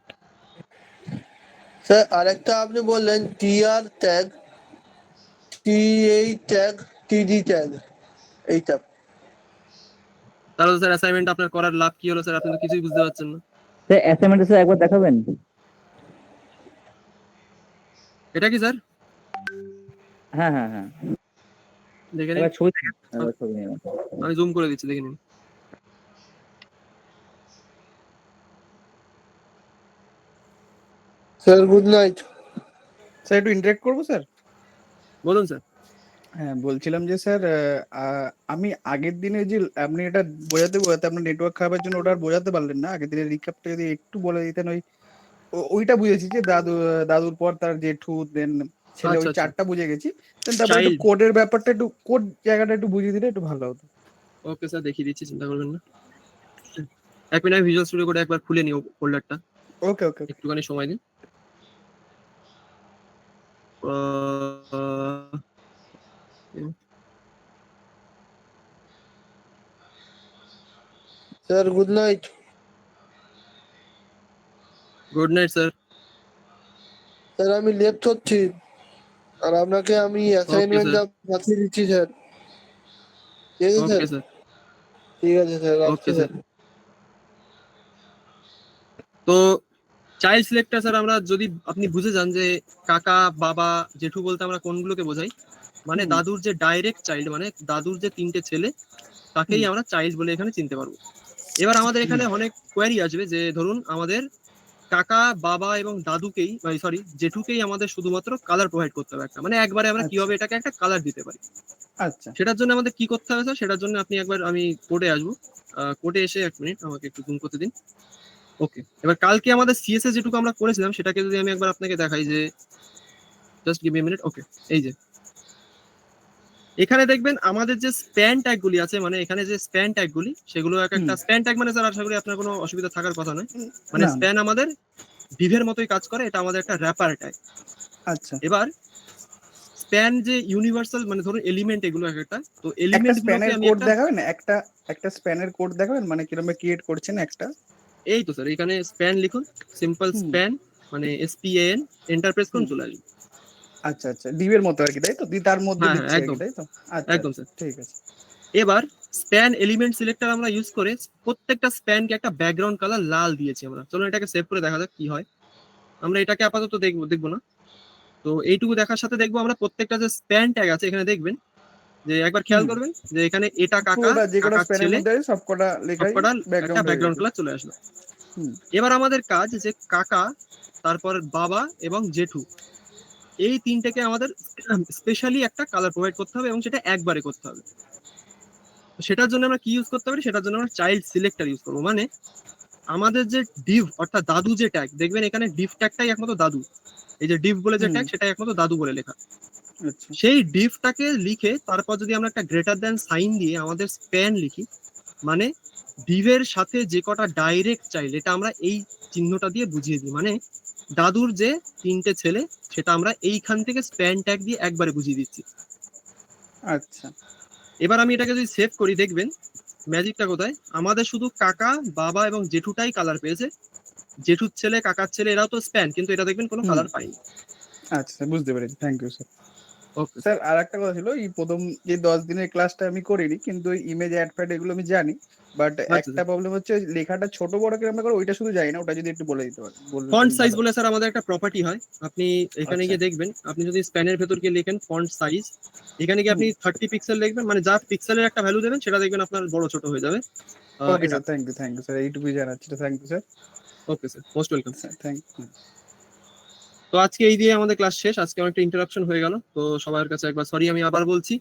স্যার আরেকটা আপনি বললেন টিআর ট্যাগ, টিএই ট্যাগ, টিডি ট্যাগ, এইটা তাহলে স্যার অ্যাসাইনমেন্ট আপনার করার লাভ কি হলো স্যার? আপনি তো কিছুই বুঝতে পারছেন না। স্যার অ্যাসাইনমেন্টে স্যার একবার দেখাবেন? এটা কি স্যার? হ্যাঁ হ্যাঁ হ্যাঁ, দেখে নিন, একবার ছবি দেখেন, একবার ছবি নিন। আমি জুম করে দিচ্ছি, দেখে নিন। Sir good night. স্যার একটু ইন্টারেক্ট করবো স্যার? বলুন স্যার। হ্যাঁ, বলছিলাম যে স্যার আমি আগের দিনে যে আপনি এটা বোঝাতে আপনার নেটওয়ার্ক খারাপের জন্য ওটা আর বোঝাতে পারলেন না, আগের দিনের রিক্যাপটা যদি একটু বলে দিতেন। ওইটা বুঝেছি যে দাদুর পর তার জেঠু, দেন ছেলে, ওই আচ্ছা, আচ্ছা। চারটা বুঝে গেছি। দেন তারপর একটু Child. কোডের ব্যাপারটা, একটু কোড জায়গাটা একটু বুঝিয়ে দিলে একটু ভালো হতো। ওকে স্যার, দেখিয়ে দিচ্ছি, চিন্তা করবেন না। এক মিনিট, আমি ভিজুয়াল স্টুডিও কোডে একবার খুলে নিও ফোল্ডারটা, ওকে ওকে। একটুখানি সময় দিন। Sir good night. Good night sir. Sir আমি লেফট হচ্ছি, আর আপনাকে আমি অ্যাসাইনমেন্টটা পাঠিয়ে দিচ্ছি স্যার। ঠিক আছে স্যার? Okay sir. ঠিক আছে স্যার, রাখছি ওকে স্যার। স্যার। তো চাইল্ড সিলেক্টর স্যার, আমরা যদি আপনি বুঝে যান যে কাকা, বাবা, জেঠু বলতে আমরা কোনগুলোকে বোঝাই, মানে দাদুর যে ডাইরেক্ট চাইল্ড, মানে দাদুর যে তিনটে ছেলে, তাকেই আমরা চাইল্ড বলে এখানে চিনতে পারবো। এবার আমাদের এখানে অনেক কোয়ারি আসবে, যে ধরুন আমাদের কাকা, বাবা এবং দাদুকেই, সরি জেঠুকেই আমাদের শুধুমাত্র কালার প্রোভাইড করতে হবে একটা, মানে একবারে আমরা কিভাবে এটাকে একটা কালার দিতে পারি। আচ্ছা, সেটার জন্য আমাদের কি করতে হবে স্যার? সেটার জন্য আপনি একবার, আমি কোডে আসবো, কোডে এসে এক মিনিট আমাকে একটু জুম করতে দিন। ওকে, এবার কালকে আমাদের সিএসএস যেটুকু আমরা করেছিলাম সেটাকে যদি আমি একবার আপনাকে দেখাই, যে জাস্ট গিভ মি মিনিট। ওকে, এই যে এখানে দেখবেন আমাদের যে স্প্যান ট্যাগ গুলি আছে, মানে এখানে যে স্প্যান ট্যাগ গুলি, সেগুলো এক একটা স্প্যান ট্যাগ, মানে স্যার আশা করি আপনার কোনো অসুবিধা থাকার কথা নয়। মানে না। স্প্যান আমাদের ডিভের মতোই কাজ করে, এটা আমাদের একটা র্যাপার ট্যাগ। আচ্ছা, এবার স্প্যান যে ইউনিভার্সাল, মানে ধরুন এলিমেন্ট এগুলো এক একটা, তো একটা এলিমেন্ট গুলোকে স্প্যানের আমি কোড একটা, দেখাবেন? একটা স্প্যানের কোড দেখাবেন, মানে কিরকম ক্রিয়েট করছেন একটা? এই তো স্যার এখানে স্প্যান লিখুন, সিম্পল স্প্যান, মানে SPAN, এন্টার প্রেস করুন, চলে আসবে। আচ্ছা আচ্ছা, ডিভের মতো আর কি, তাই তো? তার মধ্যে হ্যাঁ, দিচ্ছে আর কি, একদম তাই তো? আচ্ছা একদম আচ্ছা, স্যার। ঠিক আছে। এবার স্প্যান এলিমেন্ট সিলেক্টর আমরা ইউজ করে প্রত্যেকটা স্প্যানকে একটা ব্যাকগ্রাউন্ড কালার লাল দিয়েছি আমরা। চলুন এটাকে সেভ করে দেখা যাক কি হয়। আমরা এটাকে আপাতত দেখবো না, তো এইটুকু দেখার সাথে দেখবো আমরা প্রত্যেকটা যে স্প্যান ট্যাগ আছে এখানে দেখবেন, যে একবার খেয়াল করবেন যে এখানে এটা কাকা, পুরোটা যে কটা কাকার স্প্যানের ছেলে, মধ্যে আছে সবকটা লেখাই সবকটা একটা ব্যাকগ্রাউন্ড ব্যাকগ্রাউন্ড কালার চলে আসলো। হুম। এবার আমাদের কাজ যে কাকা, তারপর বাবা এবং জেঠু, এই তিনটাকে আমাদের স্পেশালি একটা কালার প্রোভাইড করতে হবে, এবং সেটা একবারে করতে হবে। সেটার জন্য আমরা কি ইউজ করতে পারি? সেটার জন্য আমরা চাইল্ড সিলেক্টর ইউজ করবো। মানে আমাদের যে ডিভ অর্থাৎ দাদু যে ট্যাগ, দেখবেন এখানে ডিভ ট্যাগটাই একমাত্র দাদু, এই যে ডিভ বলে যে ট্যাগ, সেটা একমাত্র দাদু বলে লেখা। আচ্ছা, সেই ডিভটাকে লিখে তারপর যদি আমরা একটা গ্রেটার দ্যান সাইন দিয়ে আমাদের স্প্যান লিখি, মানে ডিভের সাথে যে কটা ডাইরেক্ট চাইল্ড, এটা আমরা এই চিহ্নটা দিয়ে বুঝিয়ে দিই। মানে দাদুর যে তিনটে ছেলে, সেটা আমরা এইখান থেকে স্প্যান ট্যাগ দিয়ে একবারে বুঝিয়ে দিচ্ছি। আচ্ছা। এবার আমি এটাকে যদি সেভ করি, দেখবেন ম্যাজিকটা কোথায়, আমাদের শুধু কাকা, বাবা এবং জেঠুটাই কালার পেয়েছে। জেঠুর ছেলে, কাকার ছেলে, এরাও তো স্প্যান, কিন্তু এটা দেখবেন কোনো কালার পাইনি। আচ্ছা, বুঝতে পেরেছি, thank you sir. Okay sir আর একটা কথা ছিল, এই প্রথম যে 10 দিনের ক্লাসটা আমি করিনি, কিন্তু ইমেজ অ্যাড ফ্যাড এগুলো আমি জানি, বাট একটা প্রবলেম হচ্ছে লেখাটা ছোট বড় কিরকম করে ওইটা শুধু জানি না, ওটা যদি একটু বলে দিতে পারেন। ফন্ট সাইজ বলে স্যার আমাদের একটা প্রপার্টি হয়, আপনি এখানে গিয়ে দেখবেন, আপনি যদি স্প্যানের ভেতর গিয়ে লেখেন ফন্ট সাইজ, এখানে গিয়ে আপনি 30 পিক্সেল লিখবেন, মানে যা পিক্সেলের একটা ভ্যালু দেবেন সেটা দেখবেন আপনার বড় ছোট হয়ে যাবে। Okay sir, thank you sir, এইটুকুই জানাচ্ছি, thank you sir. Okay sir, most welcome. Thank you. তো আজকে এই দিয়ে আমাদের ক্লাস শেষ। আজকে অনেকটা ইন্টারাপশন হয়ে গেল, তো সবার কাছে একবার সরি আমি আবার বলছি।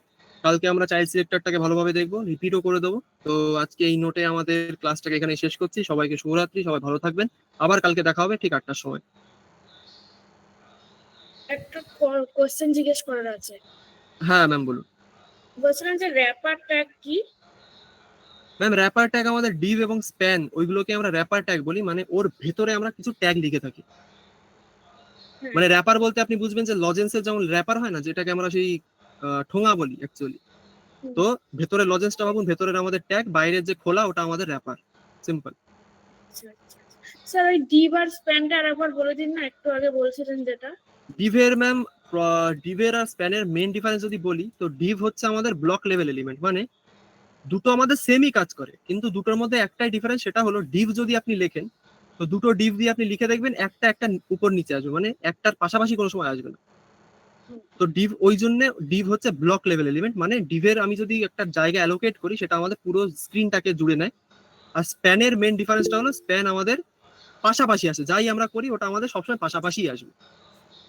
কালকে আমরা চাইল্ড সিলেক্টরটাকে ভালোভাবে দেখবো, রিপিটও করে দেবো। তো আজকে এই নোটে আমাদের ক্লাসটাকে এখানে শেষ করছি। সবাইকে শুভরাত্রি, সবাই ভালো থাকবেন। আবার কালকে দেখা হবে ঠিক 8টার সময়। একটা কোশ্চেন জিজ্ঞেস করার আছে। হ্যাঁ ম্যাম বলুন। বলছিলাম যে র্যাপার ট্যাগ কি? ম্যাম র্যাপার ট্যাগ আমাদের ডিভ এবং স্প্যান, ওইগুলোকে আমরা র্যাপার ট্যাগ বলি, মানে ওর ভেতরে আমরা কিছু ট্যাগ লিখে থাকি। মানে র্যাপার বলতে আপনি বুঝবেন যে লজেন্সের যেমন র্যাপার হয় না, যেটাকে আমরা সেই ঠোঙা বলি অ্যাকচুয়ালি। তো ভেতরে লজেন্সটা ভাবুন, ভেতরের আমাদের ট্যাগ, বাইরের যে খোলা ওটা আমাদের র্যাপার। সিম্পল। স্যার ওই ডিভ আর স্প্যানটা আরেকবার বলে দিন না, একটু আগে বলছিলেন যেটা। ডিভের ম্যাম, ডিভের আর স্প্যানের মেইন ডিফারেন্স যদি বলি, তো ডিভ হচ্ছে আমাদের ব্লক লেভেল এলিমেন্ট, মানে দুটো আমাদের সেমই কাজ করে, কিন্তু দুটোর মধ্যে একটাই ডিফারেন্স, সেটা হলো ডিভ যদি আপনি লেখেন, তো দুটো ডিভ দিয়ে আপনি লিখে দেখবেন একটা একটা উপর নিচে আসবে, মানে একটার পাশাপাশি কোনো সময় আসবে না। তো ডিভ ওই জন্য ডিভ হচ্ছে ব্লক লেভেল এলিমেন্ট, মানে ডিভের আমি যদি একটা জায়গা অ্যালোকেট করি সেটা আমাদের পুরো স্ক্রিনটাকে জুড়ে নেয়। আর স্প্যানের মেইন ডিফারেন্সটা হলো স্প্যান আমাদের পাশাপাশি আসে, যাই আমরা করি ওটা আমাদের সবসময় পাশাপাশি আসবে।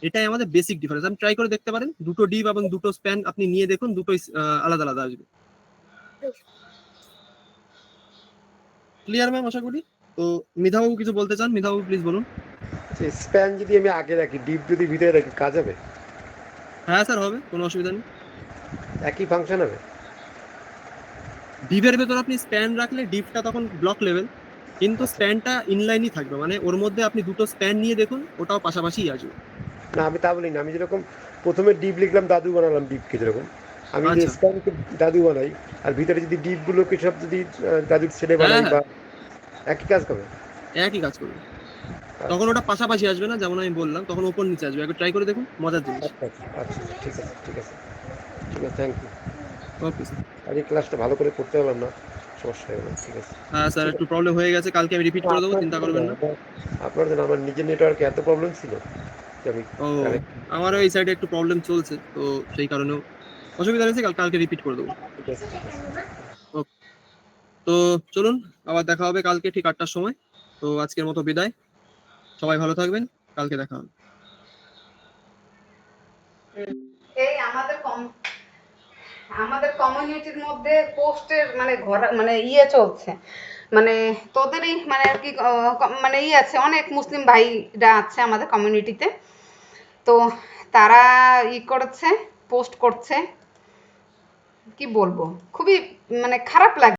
এটাই আমাদের বেসিক ডিফারেন্স। আপনি ট্রাই করে দেখতে পারেন, দুটো ডিভ এবং দুটো স্প্যান আপনি নিয়ে দেখুন, দুটোই আলাদা আলাদা আসবে। ক্লিয়ার ম্যাম আশা করি। তো মিধাবাবু কিছু বলতে চান? মিধাবাবু প্লিজ বলুন। স্প্যান যদি আমি আগে রাখি, ডিপ যদি ভিতরে রাখি, কাজ হবে? হ্যাঁ স্যার হবে, কোনো অসুবিধা নেই। একই ফাংশন হবে? ডিভের ভেতর আপনি স্প্যান রাখলে ডিভটা তখন ব্লক লেভেল, কিন্তু স্প্যানটা ইনলাইনই থাকবে, মানে ওর মধ্যে আপনি দুটো স্প্যান নিয়ে দেখুন, ওটাও পাশাপাশি আসবে। না আমি তা বলি না, আমি যেরকম প্রথমে ডিপ লিখলাম, দাদু বানালাম ডিপকে, যেরকম আমি যে আচ্ছা। স্প্যানকে দাদু বানাই, আর ভিতরে যদি ডিপগুলোকে সব যদি দাদুর ছেলে বানাই, হ্যাঁ, বা একই কাজ করবে? একই কাজ করবে, তখন ওটা পাশাপাশি আসবে না, যেমন আমি বললাম, তখন ওপর নিচে আসবে। একবার ট্রাই করে দেখুন, মজার জিনিস। আচ্ছা আচ্ছা, ঠিক আছে ঠিক আছে ঠিক আছে, থ্যাংক ইউ। Okay sir. আর এই ক্লাসটা ভালো করে করতে পারলাম না, সমস্যা হয়ে গেল। ঠিক আছে হ্যাঁ স্যার, একটু প্রবলেম হয়ে গেছে, কালকে আমি রিপিট করে দেবো, চিন্তা করবেন না। আপনার জন্য আমার নিজের নেটওয়ার্কে এত প্রবলেম ছিল যে আমি ও, আমারও এই সাইডে একটু প্রবলেম চলছে, তো সেই কারণেও অসুবিধা হয়েছে, কালকে রিপিট করে দেবো। ঠিক আছে ঠিক আছে। ওকে, তো চলুন আবার দেখা হবে কালকে ঠিক 8টার সময়। তো আজকের মতো বিদায়, সবাই ভালো থাকবেন, কালকে দেখা হবে। এই আমাদের কমিউনিটির মধ্যে পোস্টের মানে মানে ইয়ে চলছে, মানে তোদেরই মানে আর কি মানে ইয়ে আছে, অনেক মুসলিম ভাইরা আছে আমাদের কমিউনিটিতে, তো তারা করেছে, পোস্ট করছে, কি বলবো, খুবই মানে খারাপ লাগে।